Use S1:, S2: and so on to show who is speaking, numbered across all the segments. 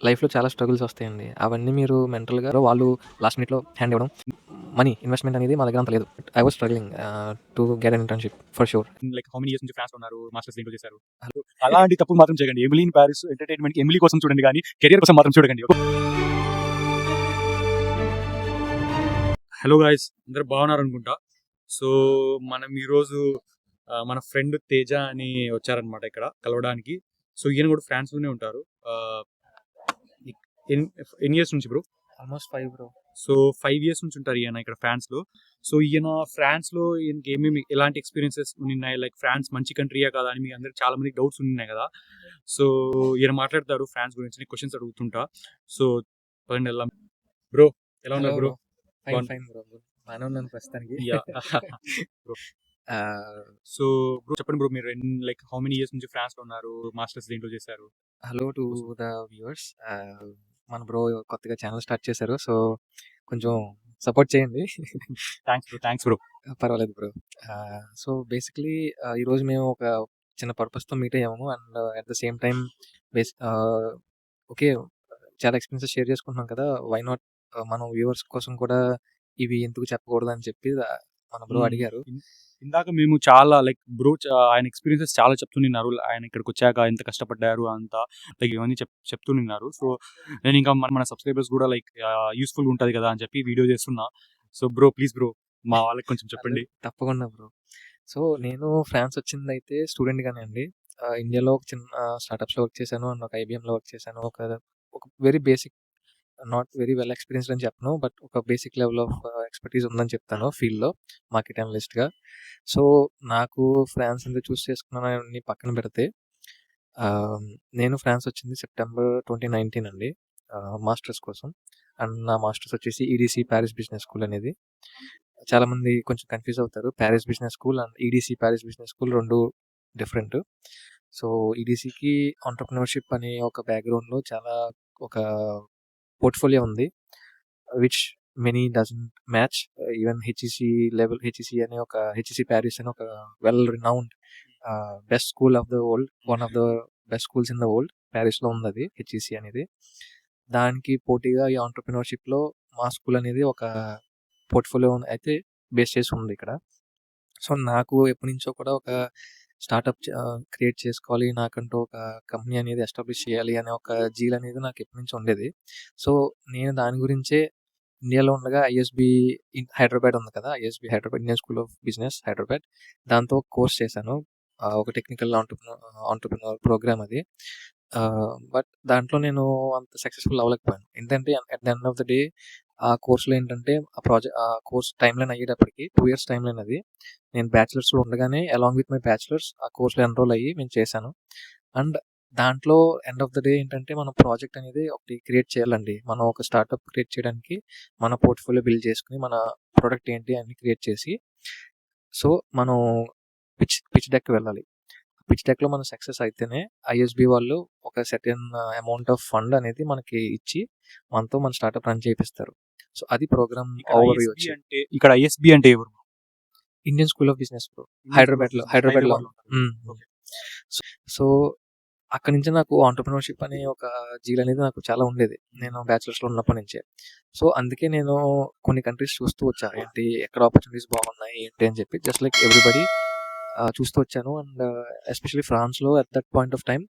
S1: లైఫ్‌లో చాలా స్ట్రగుల్స్ వస్తాయండి. అవన్నీ మీరు మెంటల్‌గా వాళ్ళు లాస్ట్ మినిట్‌లో హ్యాండ్ ఇవ్వడం. మనీ ఇన్వెస్ట్‌మెంట్ అనేది మా దగ్గర అంత లేదు. I was struggling to get an internship for sure.
S2: Like how many years నుంచి ఫ్రాన్స్‌లో ఉన్నారు? మాస్టర్స్ దేంట్లో చేశారు? అలాంటి తప్పులు మాత్రం చేయకండి. ఎమిలీ ఇన్ పారిస్ ఎంటర్‌టైన్‌మెంట్‌కి ఎమిలీ కోసం చూడండి గానీ, కెరియర్ కోసం మాత్రం చూడకండి. హలో గైస్, అందరూ బాగున్నారనుకుంటా. సో మనం ఈరోజు మన ఫ్రెండ్ తేజ అని వచ్చారనమాట ఇక్కడ కలవడానికి. సో ఈయన కూడా ఫ్రాన్స్‌లోనే ఉంటారు. ఎన్ని ఇయర్స్ నుంచి bro?
S1: Almost 5 bro.
S2: So 5 years నుంచి ఉంటారు ఈయన ఇక్కడ ఫ్రాన్స్‌లో. సో ఈయన ఫ్రాన్స్‌లో ఈయనకి ఏమేమి ఎలాంటి ఎక్స్‌పీరియన్సెస్ ఉన్నాయి? లైక్ ఫ్రాన్స్ మంచి కంట్రీయా కాదా అని మీ అందరికి చాలా మందికి డౌట్స్ ఉన్నాయి కదా. సో ఈయన మాట్లాడతారు ఫ్రాన్స్ గురించి, క్వశ్చన్స్ అడుగుతుంటా. సో పదండి వెళ్దాం. బ్రో ఎలా
S1: హలో
S2: ఉన్నారు బ్రో?
S1: బ్రో. Fine bro. బానే ఉన్నాను ప్రస్తుతానికి.
S2: యాహ్! బ్రో.
S1: ఆహ్,
S2: సో బ్రో చెప్పండి బ్రో, మీరు లైక్ హౌ మెనీ ఇయర్స్ నుంచి ఫ్రాన్స్‌లో ఉన్నారు? మాస్టర్స్ దేంట్లో చేశారు?
S1: Hello to the viewers. మన బ్రో కొత్తగా ఛానెల్ స్టార్ట్ చేశారు. సో కొంచెం సపోర్ట్ చేయండి.
S2: Thanks bro.
S1: పర్వాలేదు బ్రో. సో బేసికలీ ఈరోజు మేము ఒక చిన్న పర్పస్‌తో మీట్ అయ్యాము. And at the same time okay, చాలా ఎక్స్‌పీరియన్సెస్ షేర్ చేసుకుంటున్నాం కదా! వై నాట్ మనం వ్యూవర్స్ కోసం కూడా ఇవి ఎందుకు చెప్పకూడదని చెప్పి మన బ్రో అడిగారు.
S2: ఇందాక మేము చాలా లైక్ బ్రో ఆయన ఎక్స్‌పీరియన్సెస్ చాలా చెప్తున్నారు. ఆయన ఇక్కడికొచ్చాక ఎంత కష్టపడ్డారు అంతా లైక్ ఇవన్నీ చెప్తున్నారు. సో నేను ఇంకా మన సబ్‌స్క్రైబర్స్ కూడా లైక్ యూజ్‌ఫుల్‌గా ఉంటది కదా అని చెప్పి వీడియో చేస్తున్నా. సో బ్రో ప్లీజ్ బ్రో మా వాళ్ళకి కొంచెం చెప్పండి.
S1: తప్పకుండా బ్రో. సో నేను ఫ్రాన్స్ వచ్చిందైతే స్టూడెంట్‌గానే అండి. ఇండియాలో ఒక చిన్న స్టార్టప్స్‌లో వర్క్ చేశాను. అండ్ ఒక ఐబీఎంలో వర్క్ చేశాను. ఒక very basic, not very well experienced అని చెప్పను. బట్ ఒక బేసిక్ లెవెల్ ఆఫ్ ఎక్స్‌పర్‌టీస్ ఉందని చెప్తాను ఫీల్డ్‌లో మార్కెట్ అనలిస్ట్‌గా. సో నాకు ఫ్రాన్స్ ఎందుకు చూస్ చేసుకున్నానని పక్కన పెడితే, నేను ఫ్రాన్స్ వచ్చింది సెప్టెంబర్ 2019 అండి. మాస్టర్స్ కోసం. అండ్ నా మాస్టర్స్ వచ్చేసి ఈడీసీ పారిస్ బిజినెస్ స్కూల్ అనేది. చాలామంది కొంచెం కన్‌ఫ్యూజ్ అవుతారు. Paris business school and EDC Paris business school 2 different. So ఈడీసీకి ఎంటర్‌ప్రెన్యూర్‌షిప్ అనే ఒక బ్యాక్‌గ్రౌండ్‌లో చాలా ఒక పోర్ట్‌ఫోలియో ఉంది. Which many doesn't match. Even HEC అనే ఒక హెచ్‌ఈసీ పారిస్ అని ఒక well renowned best school of the world, one of the best schools in the world పారిస్‌లో ఉందది హెచ్‌ఈసీ అనేది. దానికి పోటీగా ఈ ఎంటర్‌ప్రెన్యూర్‌షిప్‌లో మా స్కూల్ అనేది ఒక పోర్ట్‌ఫోలియో అయితే బేస్ చేసి ఉంది ఇక్కడ. సో నాకు ఎప్పటినుంచో కూడా ఒక స్టార్టప్ క్రియేట్ చేసుకోవాలి. నాకంటూ ఒక కంపెనీ అనేది ఎస్టాబ్లిష్ చేయాలి అనే ఒక జీల్ అనేది నాకు ఎప్పటినుంచో ఉండేది. సో నేను దాని గురించే ఇండియాలో ఉండగా ఐఎస్‌బి హైదరాబాద్ ఉంది కదా! ISB Hyderabad Indian school of business Hyderabad. దాంతో కోర్స్ చేశాను. ఒక టెక్నికల్ ఎంటర్‌ప్రెన్యూర్ ప్రోగ్రామ్ అది. బట్ దాంట్లో నేను అంత సక్సెస్‌ఫుల్ అవ్వలేకపోయాను. ఏంటంటే at the end of the day ఆ కోర్స్‌లో ఏంటంటే ఆ కోర్స్ టైమ్‌లైన్ అయ్యేటప్పటికి 2 ఇయర్స్ టైమ్‌లైన్ అది. నేను బ్యాచిలర్స్‌లో ఉండగానే అలాంగ్ విత్ మై బ్యాచిలర్స్ ఆ కోర్స్‌లో ఎన్రోల్ అయ్యి నేను చేశాను. అండ్ దాంట్లో ఎండ్ ఆఫ్ ద డే ఏంటంటే మనం ప్రాజెక్ట్ అనేది ఒకటి క్రియేట్ చేయాలండి. మనం ఒక స్టార్టప్ క్రియేట్ చేయడానికి మన పోర్ట్‌ఫోలియో బిల్డ్ చేసుకొని మన ప్రొడక్ట్ ఏంటి అన్ని క్రియేట్ చేసి, సో మనం పిచ్ డెక్‌కి వెళ్ళాలి. పిచ్ డెక్‌లో మనం సక్సెస్ అయితేనే ఐఎస్‌బి వాళ్ళు ఒక సర్టెన్ అమౌంట్ ఆఫ్ ఫండ్ అనేది మనకి ఇచ్చి మనతో మన స్టార్టప్ రన్ చేపిస్తారు. సో అది ప్రోగ్రామ్ ఓవర్‌వ్యూ వచ్చి.
S2: ఇక్కడ ఐఎస్‌బి అంటే ఎవరు?
S1: Indian school of business bro. హైదరాబాద్‌లో.
S2: ఓకే.
S1: సో సో అక్కడి నుంచి నాకు ఎంటర్‌ప్రెన్యూర్‌షిప్ అనే ఒక జీల్ అనేది నాకు చాలా ఉండేది. నేను బ్యాచిలర్స్‌లో ఉన్నప్పటి నుంచే. సో అందుకే నేను కొన్ని కంట్రీస్ చూస్తూ వచ్చా. ఏంటి ఎక్కడ ఆపర్చునిటీస్ బాగున్నాయి ఏంటి అని చెప్పి జస్ట్ లైక్ ఎవ్రీబడీ చూస్తూ వచ్చాను. అండ్ ఎస్పెషల్లీ ఫ్రాన్స్‌లో at that point of time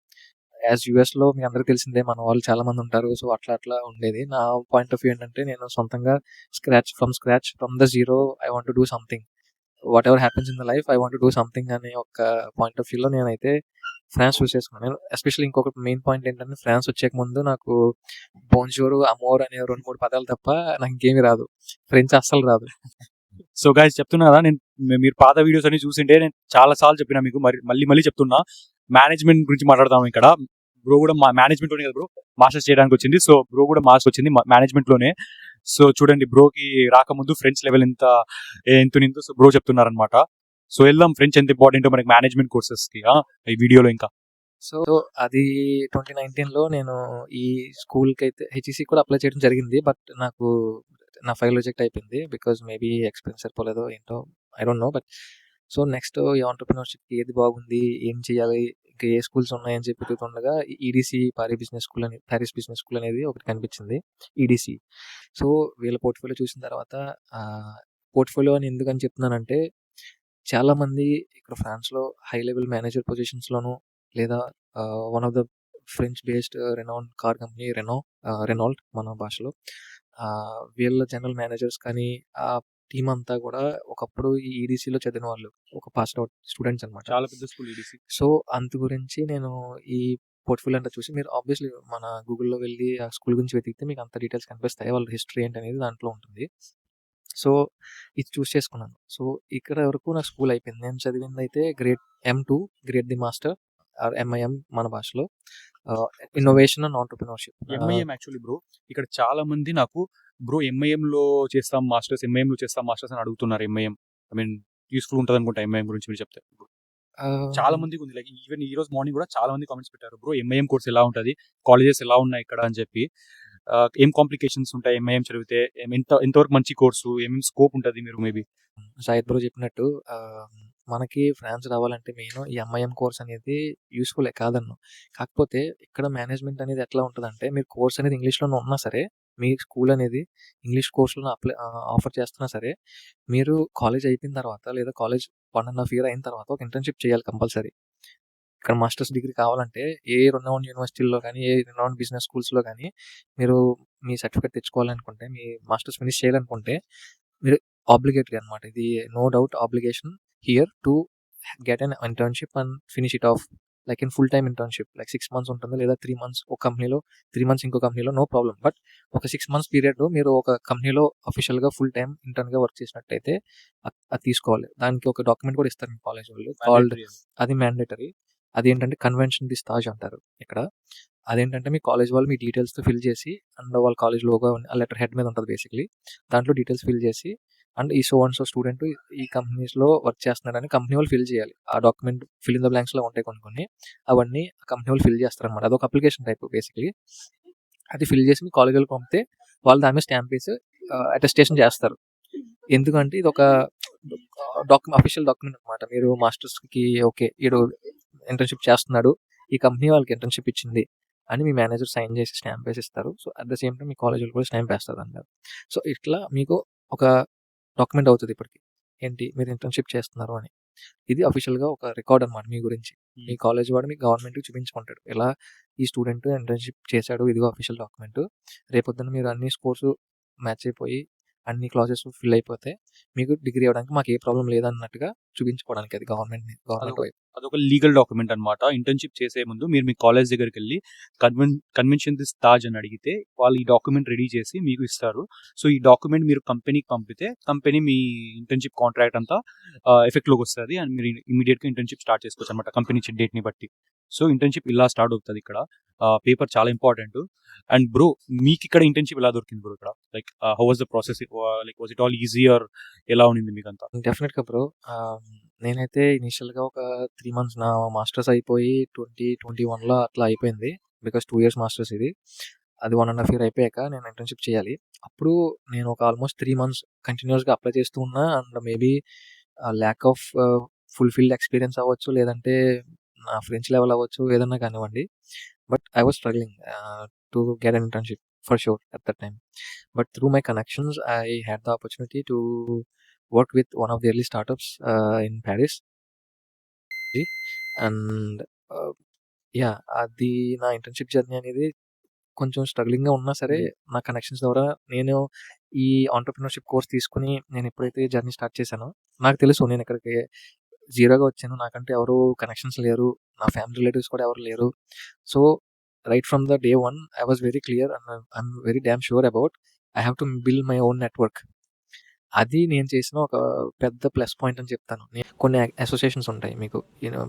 S1: as యూఎస్‌లో మీ అందరికి తెలిసిందే మన వాళ్ళు చాలా మంది ఉంటారు. సో అట్లా ఉండేది. నా పాయింట్ ఆఫ్ వ్యూ ఏంటంటే నేను సొంతంగా from the zero I want to do something. What ever happens in the life I want to do something అనే ఒక పాయింట్ ఆఫ్ వ్యూలో నేనైతే ఫ్రాన్స్ చూస్ చేసుకున్నాను. నేను ఎస్పెషల్లీ ఇంకొక మెయిన్ పాయింట్ ఏంటంటే ఫ్రాన్స్ వచ్చేక ముందు నాకు బోన్జోర్, అమోర్ అనే 2, 3 పదాలు తప్ప నాకు ఇంకేమీ రాదు. ఫ్రెంచ్ అస్సలు రాదు.
S2: సో గైస్ చెప్తున్నారా, మీరు పాత వీడియోస్ అన్ని చూసింటే నేను చాలా సార్లు చెప్పినా మీకు, మళ్ళీ చెప్తున్నా. మేనేజ్మెంట్ గురించి మాట్లాడదాం ఇక్కడ. బ్రో కూడా మేనేజ్మెంట్ లోనే కదా బ్రో మాస్టర్స్ చేయడానికి వచ్చింది. సో బ్రో కూడా మాస్టర్స్ వచ్చింది మేనేజ్మెంట్ లోనే. సో చూడండి, బ్రోకి రాకముందు ఫ్రెంచ్ లెవెల్ ఎంత సో బ్రో చెప్తున్నారనమాట. సో వెళ్దాం, ఫ్రెంచ్ ఎంత ఇంపార్టెంట్ మనకి మేనేజ్మెంట్ కోర్సెస్ కి ఈ వీడియోలో ఇంకా.
S1: సో అది 2019లో నేను ఈ స్కూల్కి అయితే హెచ్ఈసీ కూడా అప్లై చేయడం జరిగింది. బట్ నాకు నా ఫైల్ రిజెక్ట్ అయిపోయింది. బికాజ్ మేబీ ఎక్స్పీరియన్స్ సరిపోలేదో ఏంటో I don't know. But so, next ఈ ఎంటర్‌ప్రెన్యూర్‌షిప్‌కి ఏది బాగుంది? ఏం చేయాలి? ఇంకా ఏ స్కూల్స్ ఉన్నాయని చెప్పి వెతుకుతుండగా ఈడీసీ పారిస్ బిజినెస్ స్కూల్ అనేది ఒకటి కనిపించింది. ఈడీసీ. సో, వీళ్ళ పోర్ట్‌ఫోలియో చూసిన తర్వాత పోర్ట్‌ఫోలియో అని ఎందుకని చెప్తున్నానంటే, చాలామంది ఇక్కడ ఫ్రాన్స్‌లో హై లెవెల్ మేనేజర్ పొజిషన్స్‌లోను లేదా one of the French based renowned car company Renault మన భాషలో. వీళ్ళ జనరల్ మేనేజర్స్ కానీ, ఆ టీమ్ అంతా కూడా ఒకప్పుడు ఈ ఈడీసీలో చదివిన వాళ్ళు. ఒక పాస్డ్ ఔట్ స్టూడెంట్స్ అనమాట.
S2: చాలా పెద్ద స్కూల్ ఈడీసీ.
S1: సో, అందు గురించి నేను ఈ పోర్ట్‌ఫోలియో అంతా చూసి మీరు ఆబ్వియస్‌లీ మన గూగుల్‌లో వెళ్లి ఆ స్కూల్ గురించి వెతికితే మీకు అంత డీటెయిల్స్ కనిపిస్తాయి. వాళ్ళ హిస్టరీ ఏంటనేది దాంట్లో ఉంటుంది. సో, ఇది చూస్ చేసుకున్నాను. సో, ఇక్కడ వరకు నా స్కూల్ అయిపోయింది. నేను చదివిందైతే grade M2 grade the master or MIM మన భాషలో. Innovation and entrepreneurship.
S2: MIM actually bro ఇక్కడ చాలా మంది నాకు బ్రో ఎంఐఎంలో చేస్తాం మాస్టర్స్ అని అడుగుతున్నారు. ఎంఐఎం ఐ మీన్ యూస్ఫుల్ ఉంటుంది అనుకుంటా ఎంఐఎం గురించి మీరు చెప్తే. చాలా మందికి ఉంది లైక్ ఈవెన్ ఈ రోజు మార్నింగ్ కూడా చాలా మంది కామెంట్స్ పెట్టారు బ్రో ఎంఐఎం కోర్స్ ఎలా ఉంటుంది, కాలేజెస్ ఎలా ఉన్నాయి ఇక్కడ అని చెప్పి. ఏం కాంప్లికేషన్స్ ఉంటాయి ఎంఐఎం చదివితే, ఎంతవరకు మంచి కోర్సు, ఏమేమి స్కోప్ ఉంటుంది మీరు మేబీ.
S1: షాహిద్ బ్రో చెప్పినట్టు మనకి ఫ్రాన్స్ రావాలంటే మెయిన్ ఈ ఎంఐఎం కోర్స్ అనేది యూస్‌ఫులే కాదనను. కాకపోతే ఇక్కడ మేనేజ్మెంట్ అనేది ఎట్లా ఉంటదంటే, మీరు కోర్స్ అనేది ఇంగ్లీష్‌లోనే ఉన్నా సరే, మీ స్కూల్ అనేది ఇంగ్లీష్ కోర్స్‌లోనే ఆఫర్ చేస్తున్నా సరే, మీరు కాలేజ్ అయిపోయిన తర్వాత లేదా కాలేజ్ 1 ½ ఇయర్ అయిన తర్వాత ఒక ఇంటర్న్‌షిప్ చేయాలి కంపల్సరీ. ఇక్కడ మాస్టర్స్ డిగ్రీ కావాలంటే ఏ రెనౌన్డ్ యూనివర్సిటీల్లో గానీ, ఏ రెనౌన్డ్ బిజినెస్ స్కూల్స్‌లో గానీ, మీరు మీ సర్టిఫికేట్ తెచ్చుకోవాలనుకుంటే, మీ మాస్టర్స్ ఫినిష్ చేయాలనుకుంటే, మీరు ఆబ్లిగేటరీ అనమాట. ఇది no doubt obligation here to get an internship and finish it off like in full time internship. Like 6 months ఉంటుంది లేదా 3 మంత్స్ ఒక కంపెనీలో, 3 మంత్స్ ఇంకో కంపెనీలో నో ప్రాబ్లమ్. బట్ ఒక 6 మంత్స్ పీరియడ్‌లో మీరు ఒక కంపెనీలో అఫీషియల్‌గా ఫుల్ టైమ్ ఇంటర్న్‌గా వర్క్ చేసినట్టయితే అది తీసుకోవాలి. దానికి ఒక డాక్యుమెంట్ కూడా ఇస్తారు మీ కాలేజ్ వాళ్ళు. అది మ్యాండేటరీ. అదేంటంటే కన్వెన్షన్ ది స్టాజ్ అంటారు ఇక్కడ. అదేంటంటే మీ కాలేజ్ వాళ్ళు మీ డీటెయిల్స్‌తో ఫిల్ చేసి అండ్ వాళ్ళ కాలేజ్ లోగో ఆ లెటర్ హెడ్ మీద ఉంటది బేసికల్లీ. దాంట్లో డీటెయిల్స్ ఫిల్ చేసి అండ్ ఈ సో అండ్ సో స్టూడెంట్ ఈ కంపెనీస్‌లో వర్క్ చేస్తున్నాడని కంపెనీ వాళ్ళు ఫిల్ చేయాలి. ఆ డాక్యుమెంట్ ఫిల్ ఇన్ ద బ్లాంక్స్‌లో ఉంటాయి కొన్ని కొన్ని. అవన్నీ కంపెనీ వాళ్ళు ఫిల్ చేస్తారనమాట. అదొక అప్లికేషన్ టైప్ బేసికల్లీ. అది ఫిల్ చేసి మీ కాలేజ్ వాళ్ళకి పంపితే వాళ్ళు దాని మీద స్టాంప్ వేసి అటెస్టేషన్ చేస్తారు. ఎందుకంటే ఇదొక అఫీషియల్ డాక్యుమెంట్ అనమాట. మీరు మాస్టర్స్‌కి ఓకే. ఈడు ఇంటర్న్‌షిప్ చేస్తున్నాడు. ఈ కంపెనీ వాళ్ళకి ఇంటర్న్‌షిప్ ఇచ్చింది అని మీ మేనేజర్ సైన్ చేసి స్టాంప్ వేసి ఇస్తారు. So, at the same time me college వాళ్ళు కూడా స్టాంప్ వేస్తారు దాని మీద. సో, ఇట్లా మీకు ఒక డాక్యుమెంట్ అవుతది ఇప్పటికి. ఏంటి మీరు ఇంటర్న్‌షిప్ చేస్తున్నారు అని. ఇది అఫీషియల్‌గా ఒక రికార్డ్ అనమాట మీ గురించి. మీ కాలేజ్ వాడు మీ గవర్నమెంట్‌కి చూపించుకుంటాడు. ఇలా ఈ స్టూడెంట్ ఇంటర్న్‌షిప్ చేశాడు. ఇదిగో అఫీషియల్ డాక్యుమెంట్. రేపొద్దున మీరు అన్ని స్కోర్స్ మ్యాచ్ అయిపోయి అన్ని క్లాజెస్ ఫిల్ అయిపోతే మీకు డిగ్రీ ఇవ్వడానికి మాకు ఏ ప్రాబ్లమ్ లేదన్నట్టుగా చూపించుకోవడానికి అది గవర్నమెంట్ వైపు.
S2: అదొక లీగల్ డాక్యుమెంట్ అనమాట. ఇంటర్న్‌షిప్ చేసే ముందు మీరు మీ కాలేజ్ దగ్గరికెళ్ళి కన్వెన్షన్ దిస్ తాజ్ అని అడిగితే వాళ్ళు ఈ డాక్యుమెంట్ రెడీ చేసి మీకు ఇస్తారు. సో, ఈ డాక్యుమెంట్ మీరు కంపెనీకి పంపితే కంపెనీ మీ ఇంటర్న్‌షిప్ కాంట్రాక్ట్ అంతా ఎఫెక్ట్‌లోకి వస్తది. అండ్ మీరు ఇమ్మీడియేట్‌గా ఇంటర్న్‌షిప్ స్టార్ట్ చేసుకోవచ్చు అనమాట కంపెనీ ఇచ్చే డేట్‌ని బట్టి. సో, ఇంటర్న్‌షిప్ ఇలా స్టార్ట్ అవుతది ఇక్కడ. పేపర్ చాలా ఇంపార్టెంట్. అండ్ బ్రో మీకిక్కడ ఇంటర్న్‌షిప్ ఎలా దొరికింది బ్రో ఇక్కడ? Like how was the process? Like was it all easy or ఎలా ఉండింది మీకంతా?
S1: డెఫినెట్‌గా బ్రో. నేనైతే ఇనీషియల్‌గా ఒక 3 మంత్స్ నా మాస్టర్స్ అయిపోయి 2021లో అట్లా అయిపోయింది. బికాస్ 2 ఇయర్స్ మాస్టర్స్ ఇది. అది 1 ½ ఇయర్ అయిపోయాక నేను ఇంటర్న్‌షిప్ చేయాలి. అప్పుడు నేను ఒక ఆల్మోస్ట్ 3 మంత్స్ కంటిన్యూయస్‌గా అప్లై చేస్తూ ఉన్నా. And maybe lack of fulfilled experience అవ్వచ్చు. లేదంటే నా ఫ్రెంచ్ లెవెల్ అవ్వచ్చు. ఏదన్నా కానివ్వండి. But I was struggling to get an internship for sure at that time. But through my connections, I had the opportunity to work with one of the early startups in Paris. And అది నా internship journey అనేది కొంచెం స్ట్రగ్లింగ్‌గా ఉన్నా సరే, నా connections ద్వారా నేను ఈ ఎంటర్‌ప్రెన్యూర్‌షిప్ కోర్స్ తీసుకొని నేను ఎప్పుడైతే జర్నీ స్టార్ట్ చేశానో, నాకు తెలుసు నేను ఇక్కడికి జీరోగా వచ్చాను. నాకంటూ ఎవరు కనెక్షన్స్ లేరు. నా ఫ్యామిలీ రిలేటివ్స్ కూడా ఎవరు లేరు. So, right from the day 1 I was very clear and I'm very dam sure about I have to build my own network. అది నేను చేసిన ఒక పెద్ద ప్లస్ పాయింట్ అని చెప్తాను. కొన్ని అసోసియేషన్స్ ఉంటాయి మీకు.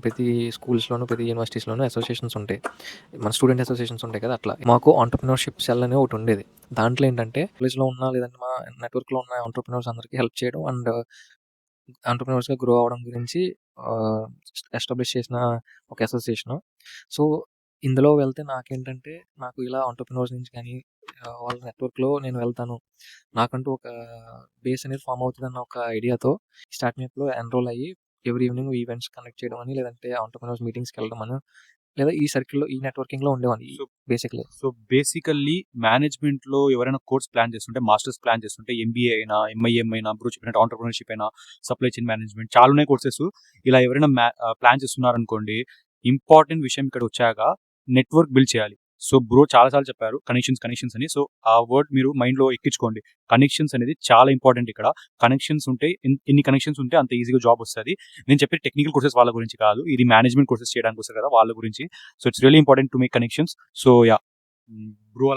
S1: ప్రతి స్కూల్స్‌లోను, ప్రతి యూనివర్సిటీస్‌లోను అసోసియేషన్స్ ఉంటాయి. మన స్టూడెంట్ అసోసియేషన్స్ ఉంటాయి కదా! అట్లా. మాకు ఎంటర్‌ప్రెన్యూర్‌షిప్ సెల్ అనేది ఒకటి ఉండేది. దాంట్లో ఏంటంటే కాలేజ్‌లో ఉన్న లేదంటే మా నెట్వర్క్‌లో ఉన్న ఎంటర్‌ప్రెన్యూర్స్ అందరికీ హెల్ప్ చేయడం అండ్ ఎంటర్‌ప్రెన్యూర్స్‌గా గ్రో అవ్వడం గురించి ఆహ్, ఎస్టాబ్లిష్ చేసిన ఒక అసోసియేషను. సో, ఇందులో వెళ్తే నాకేంటంటే నాకు ఇలా ఎంటర్‌ప్రెన్యూర్స్ నుంచి కానీ వాళ్ళ నెట్వర్క్‌లో నేను వెళ్తాను. నాకంటూ ఒక బేస్ అనేది ఫార్మ్ అవుతదన్న ఒక ఐడియాతో స్టార్ట్ మీట్‌లో ఎన్రోల్ అయ్యి ఎవ్రీ ఈవినింగ్ ఈవెంట్స్ కండక్ట్ చేయడం అని, లేదంటే ఆంటర్‌ప్రెన్యూర్స్ మీటింగ్స్‌కి వెళ్ళడం అని, లేదా ఈ సర్కిల్‌లో ఈ నెట్వర్కింగ్‌లో ఉండేవాడిని
S2: సో
S1: బేసిక్‌లీ.
S2: సో బేసికల్లీ మేనేజ్మెంట్‌లో ఎవరైనా కోర్స్ ప్లాన్ చేస్తుంటే, మాస్టర్స్ ప్లాన్ చేస్తుంటే ఎంబీఏ అయినా, ఎంఐఎం అయినా, బ్రో చెప్పినట్టు ఆంటర్‌ప్రెన్యూర్‌షిప్ అయినా, సప్లై చైన్ మేనేజ్మెంట్ చాలా ఉన్నాయి కోర్సెస్. ఇలా ఎవరైనా ప్లాన్ చేస్తున్నారనుకోండి, ఇంపార్టెంట్ విషయం ఇక్కడొచ్చాక నెట్వర్క్ బిల్డ్ చేయాలి. సో బ్రో చాలా సార్లు చెప్పారు కనెక్షన్స్ అని. సో ఆ వర్డ్ మీరు మైండ్‌లో ఎక్కించుకోండి. కనెక్షన్స్ అనేది చాలా ఇంపార్టెంట్ ఇక్కడ. కనెక్షన్స్ ఉంటే ఎన్ని కనెక్షన్స్ ఉంటే అంత ఈజీగా జాబ్ వస్తది. నేను చెప్పే టెక్నికల్ కోర్సెస్ వాళ్ళ గురించి కాదు. ఇది మేనేజ్మెంట్ కోర్సెస్ చేయడానికి వస్తారు కదా! వాళ్ళ గురించి. So it's really important to make connections. So yeah! Bro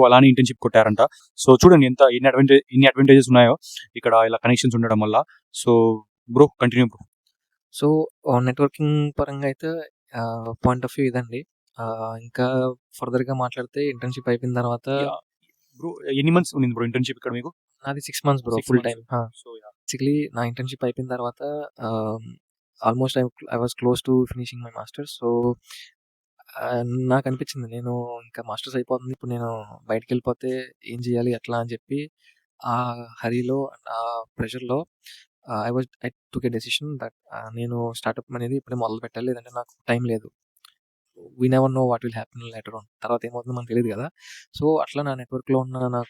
S2: అలానే ఇంటర్న్‌షిప్ కొట్టారంట. సో చూడండి ఎన్ని అడ్వాంటేజెస్ ఉన్నాయో ఇక్కడ ఇలా కనెక్షన్స్ ఉండడం వల్ల. So bro continue bro.
S1: So networking పరంగా అయితే పాయింట్ ఆఫ్ వ్యూ ఇదండి. ఇంకా ఫర్దర్‌గా మాట్లాడితే ఇంటర్న్‌షిప్ అయిపోయిన తర్వాత
S2: యాహ్! బ్రో ఎన్ని మంత్స్ ఉండింది బ్రో ఇంటర్న్‌షిప్ ఇక్కడ మీకు?
S1: నాది 6 months bro
S2: 6
S1: full
S2: months.
S1: Time.
S2: So yeah!
S1: Basically నా ఇంటర్న్‌షిప్ అయిపోయిన తర్వాత almost I was close to finishing my masters. So నాకనిపించింది నేను ఇంకా మాస్టర్స్ అయిపోతుంది. ఇప్పుడు నేను బయటికెళ్ళిపోతే ఏం చేయాలి? ఎట్లా? అని చెప్పి ఆ హరీలో ఆ ప్రెషర్‌లో I took a decision that నేను స్టార్టప్ అనేది ఇప్పుడే మొదలుపెట్టాలి. లేదంటే నాకు టైం లేదు. We never know what will happen later on. తర్వాత ఏమవుతుందో మనకు తెలీదు కదా! సో అట్లా నా నెట్వర్క్‌లో ఉన్న నా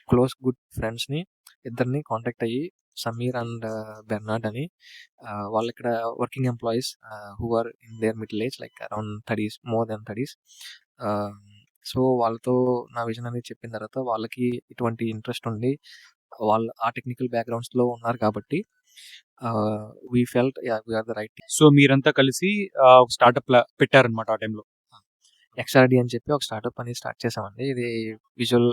S1: గుడ్ ఫ్రెండ్స్‌ని ఇద్దరిని కాంటాక్ట్ అయ్యి సమీర్ అండ్ బెర్నార్డ్ అని వాళ్ళిక్కడ working employees who are in their middle age like around 30స్, మోర్ దెన్ 30స్. సో వాళ్ళతో నా విజన్ అనేది చెప్పిన తర్వాత వాళ్ళకి ఇటువంటి ఇంట్రెస్ట్ ఉండి వాళ్ళు ఆ టెక్నికల్ బ్యాక్‌గ్రౌండ్స్‌లో ఉన్నారు కాబట్టి we felt yeah! We are the right team.
S2: So మీరంతా కలిసి ఒక స్టార్టప్ పెట్టారన్నమాట ఆ టైంలో.
S1: ఎక్స్ఆర్‌డి అని చెప్పి ఒక స్టార్టప్ అనేది స్టార్ట్ చేసామండి. ఇది విజువల్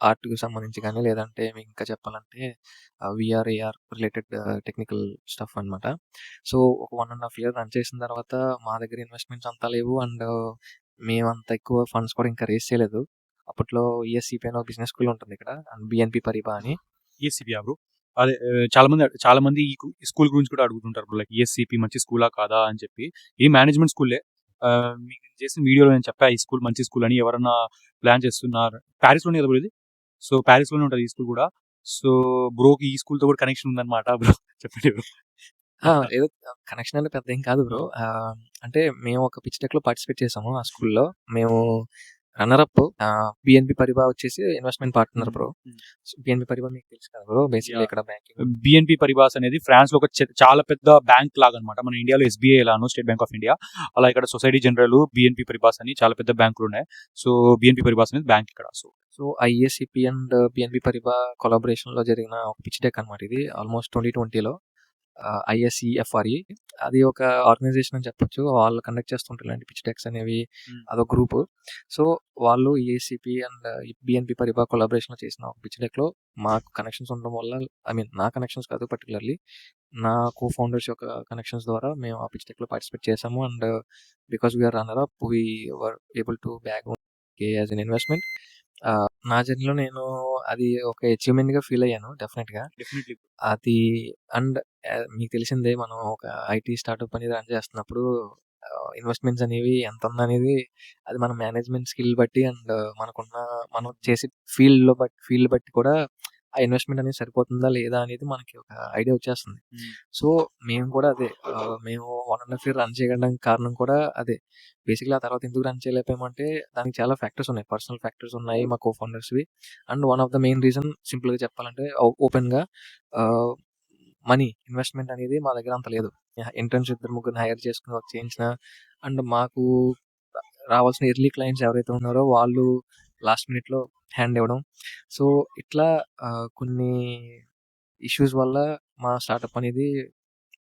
S1: ఆర్ట్‌కి సంబంధించి గానీ, లేదంటే మీకు ఇంకా చెప్పాలంటే VR, AR related technical stuff అనమాట. సో ఒక 1 ½ ఇయర్ రన్ చేసిన తర్వాత మా దగ్గర ఇన్వెస్ట్‌మెంట్స్ అంతా లేవు. అండ్ మేమంత ఎక్కువ ఫండ్స్ కూడా ఇంకా రేజ్ చేయలేదు. అప్పట్లో ఈఎస్‌సిపి అని ఒక బిజినెస్ స్కూల్ ఉంటుంది ఇక్కడ. అండ్ బిఎన్‌పి పరిబా అని.
S2: ఈఎస్‌సిపియా బ్రో? అదే చాలా మంది ఈ స్కూల్ గురించి కూడా అడుగుతుంటారు బ్రో. లైక్ ఈఎస్‌సిపి మంచి స్కూలా కాదా అని చెప్పి. ఇది మేనేజ్మెంట్ స్కూలే. మీకు నేను చేసిన వీడియోలో నేను చెప్పా ఈ స్కూల్ మంచి స్కూల్ అని. ఎవరన్నా ప్లాన్ చేస్తున్నారు పారిస్‌లోనే కదా బ్రో ఇది? సో పారిస్‌లోనే ఉంటది ఈ స్కూల్ కూడా. సో బ్రోకి ఈ స్కూల్‌తో కూడా కనెక్షన్ ఉందన్నమాట బ్రో. చెప్పండి బ్రో.
S1: ఏదో కనెక్షన్ అంటే పెద్ద ఏం కాదు బ్రో. అంటే మేము ఒక పిచ్ డెక్‌లో పార్టిసిపేట్ చేసాము ఆ స్కూల్‌లో. మేము రన్నర్ అప్. బిఎన్‌పి పరిబా వచ్చేసి ఇన్వెస్ట్‌మెంట్ పార్ట్నర్ బ్రో. బిఎన్‌పి పరిబా మీకు తెలుసు కదా బ్రో. Basically
S2: yeah!
S1: ఇక్కడ బ్యాంకింగ్.
S2: బీఎన్‌పీ పరిబాస్ అనేది ఫ్రాన్స్‌లో ఒక చాలా పెద్ద బ్యాంక్ లాగనమాట. మన ఇండియాలో ఎస్‌బీఐ ఎలానో స్టేట్ బ్యాంక్ ఆఫ్ ఇండియా. అలా ఇక్కడ సొసైటీ జనరల్, బీఎన్‌పీ పరిబాస్ అని చాలా పెద్ద బ్యాంకులున్నాయి. సో బీఎన్‌పీ పరిబాస్ అనేది బ్యాంక్ ఇక్కడ.
S1: సో ఐఎస్‌సిపి అండ్ బిఎన్‌పి పరిబా కొలాబరేషన్‌లో జరిగిన ఒక పిచ్ డెక్ అనమాట ఇది. ఆల్మోస్ట్ 2020లో ఐఎస్ఈఎఫ్ఆర్ఈ అది ఒక ఆర్గనైజేషన్ అని చెప్పొచ్చు. వాళ్ళు కండక్ట్ చేస్తుంటారు ఇలాంటి పిచ్ డెక్స్ అనేవి. అదొక గ్రూప్. సో వాళ్ళు ఈఏసిపి అండ్ బిఎన్‌పి పరిబా కొలాబరేషన్‌లో చేసిన ఒక పిచ్ డెక్‌లో మాకు కనెక్షన్స్ ఉండడం వల్ల, ఐ మీన్ నా కనెక్షన్స్ కాదు పర్టికులర్లీ, నా కో ఫౌండర్స్ యొక్క కనెక్షన్స్ ద్వారా మేము ఆ పిచ్ డెక్‌లో పార్టిసిపేట్ చేసాము. And because we are runner up we were able to bag as an ఇన్వెస్ట్‌మెంట్. నా జర్నీలో నేను అది ఒక అచీవ్‌మెంట్‌గా ఫీల్ అయ్యాను డెఫినెట్‌గా.
S2: డెఫినెట్‌లీ.
S1: అది అండ్ మీకు తెలిసిందే మనం ఒక ఐటీ స్టార్టప్ అనేది రన్ చేస్తున్నప్పుడు ఇన్వెస్ట్‌మెంట్స్ అనేవి ఎంతుందనేది అది మన మేనేజ్‌మెంట్ స్కిల్ బట్టి అండ్ మనం చేసే ఫీల్డ్ బట్టి కూడా ఆ ఇన్వెస్ట్‌మెంట్ అనేది సరిపోతుందా లేదా అనేది మనకి ఒక ఐడియా వచ్చేస్తుంది. సో మేము కూడా అదే మేము 1 ½ ఇయర్ రన్ చేయడానికి కారణం కూడా అదే. బేసిక్‌లీ ఆ తర్వాత ఎందుకు రన్ చేయలేకపోయామంటే దానికి చాలా ఫ్యాక్టర్స్ ఉన్నాయి. పర్సనల్ ఫ్యాక్టర్స్ ఉన్నాయి మా కో ఫౌండర్స్‌వి. And one of the main reason సింపుల్‌గా చెప్పాలంటే ఓపెన్‌గా ఆహ్, మనీ ఇన్వెస్ట్‌మెంట్ అనేది మా దగ్గర అంత లేదు. ఇంటర్న్స్ ఇద్దరు ముగ్గురిని హైర్ చేసుకొని వర్క్ చేయించిన అండ్ మాకు రావాల్సిన ఎర్లీ క్లయింట్స్ ఎవరైతే ఉన్నారో వాళ్ళు లాస్ట్ మినిట్‌లో హ్యాండ్ ఇవ్వడం. సో ఇట్లా కొన్ని ఇష్యూస్ వల్ల మా స్టార్టప్ అనేది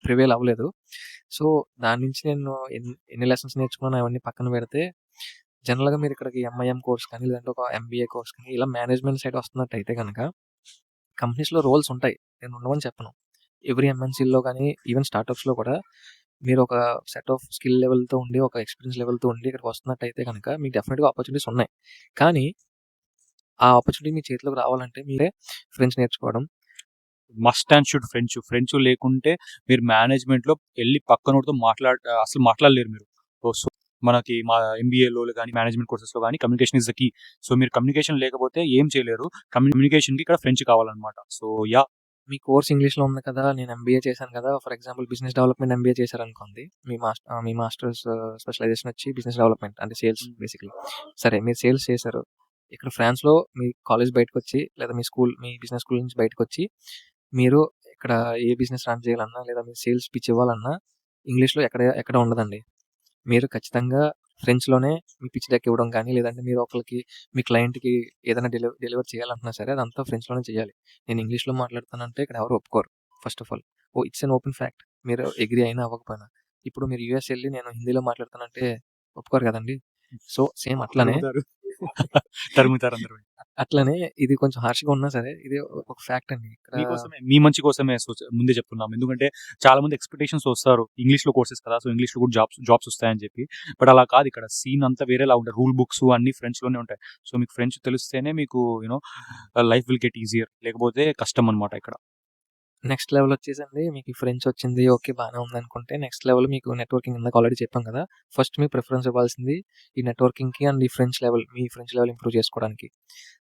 S1: ప్రివైల్ అవ్వలేదు. సో దాని నుంచి నేను ఎన్ని లెసన్స్ నేర్చుకున్నానో అవన్నీ పక్కన పెడితే, జనరల్‌గా మీరు ఇక్కడికి ఎంఐఎం కోర్స్ కానీ, లేదంటే ఒక ఎంబీఏ కోర్స్ కానీ ఇలా మేనేజ్మెంట్ సైడ్ వస్తున్నట్టయితే గనక కంపెనీస్‌లో రోల్స్ ఉంటాయి. నేను ఉండవని చెప్పను. ఎవ్రీ ఎంఎన్‌సీ‌ల్లో గానీ, ఈవెన్ స్టార్టప్స్‌లో కూడా మీరు ఒక సెట్ ఆఫ్ స్కిల్ లెవెల్‌తో ఉండి, ఒక ఎక్స్‌పీరియన్స్ లెవెల్‌తో ఉండి ఇక్కడికి వస్తున్నట్టయితే గనక మీకు డెఫినిట్‌గా ఆపర్చునిటీస్ ఉన్నాయి. కానీ ఆ ఆపర్చునిటీ మీ చేతిలోకి రావాలంటే మీరే ఫ్రెంచ్ నేర్చుకోవడం.
S2: మస్ట్ అండ్ షుడ్ ఫ్రెంచ్ లేకుంటే మీరు మేనేజ్మెంట్‌లో ఎళ్లి పక్కనోడితో అసలు మాట్లాడలేరు మీరు. సో మనకి మా ఎంబీఏలో గాని, మేనేజ్మెంట్ కోర్సెస్‌లో గాని communication is the key. So మీరు కమ్యూనికేషన్ లేకపోతే ఏం చేయలేరు. కమ్యూనికేషన్‌కి ఇక్కడ ఫ్రెంచ్ కావాలన్నమాట. So yeah!
S1: మీ కోర్స్ ఇంగ్లీష్‌లో ఉంది కదా! నేను ఎంబీఏ చేశాను కదా! For example business development MBA చేశారనుకోండి. మీ మాస్టర్స్ స్పెషలైజేషన్ వచ్చి బిజినెస్ డెవలప్‌మెంట్ అంటే సేల్స్ బేసికల్లీ. సరే మీరు సేల్స్ చేశారు. ఇక్కడ ఫ్రాన్స్‌లో మీ కాలేజ్ బయటకొచ్చి లేదా మీ బిజినెస్ స్కూల్ నుంచి బయటకొచ్చి మీరు ఇక్కడ ఏ బిజినెస్ రన్ చేయాలన్నా లేదా మీరు సేల్స్ పిచ్ ఇవ్వాలన్నా ఇంగ్లీష్‌లో ఎక్కడ ఉండదండి. మీరు ఖచ్చితంగా ఫ్రెంచ్‌లోనే మీ పిచ్ డెక్ ఇవ్వడం కానీ, లేదంటే మీరు మీ క్లయింట్‌కి ఏదైనా డెలివర్ చేయాలనుకున్నా సరే అదంతా ఫ్రెంచ్‌లోనే చేయాలి. నేను ఇంగ్లీష్‌లో మాట్లాడుతానంటే ఇక్కడ ఎవరు ఒప్పుకోరు first of all. It's an open fact. మీరు అగ్రీ అయినా అవ్వకపోయినా. ఇప్పుడు మీరు యూఎస్ ఎళ్లి నేను హిందీలో మాట్లాడుతానంటే ఒప్పుకోరు కదండీ! సో, సేమ్ అట్లనే
S2: తరుముతారు అందరూ.
S1: అట్లనే ఇది కొంచెం హార్ష్‌గా ఉన్నా సరే ఇది ఒక ఫ్యాక్ట్ అండి. ఇక్కడ
S2: మీకోసమే మీ మంచి కోసమే ముందే చెప్తున్నాం. ఎందుకంటే చాలా మంది ఎక్స్‌పెక్టేషన్స్ వస్తారు. ఇంగ్లీష్‌లో కోర్సెస్ కదా! సో ఇంగ్లీష్‌లో కూడా జాబ్స్ వస్తాయని చెప్పి. బట్ అలా కాదు ఇక్కడ సీన్ అంతా వేరేలా ఉంటది. రూల్ బుక్స్ అన్నీ ఫ్రెంచ్‌లోనే ఉంటాయి. సో మీకు ఫ్రెంచ్ తెలిస్తేనే మీకు లైఫ్ విల్ గెట్ ఈజియర్. లేకపోతే కష్టం అన్నమాట ఇక్కడ.
S1: నెక్స్ట్ లెవెల్ వచ్చేసండి మీకు ఈ ఫ్రెంచ్ వచ్చింది. ఓకే. బానే ఉందనుకుంటే నెక్స్ట్ లెవెల్ మీకు నెట్వర్కింగ్ ఇందాక ఆల్రెడీ చెప్పాం కదా! ఫస్ట్ మీకు ప్రిఫరెన్స్ ఇవ్వాల్సింది ఈ నెట్వర్కింగ్‌కి అండ్ ఈ ఫ్రెంచ్ లెవెల్. మీ ఫ్రెంచ్ లెవెల్ ఇంప్రూవ్ చేసుకోవడానికి.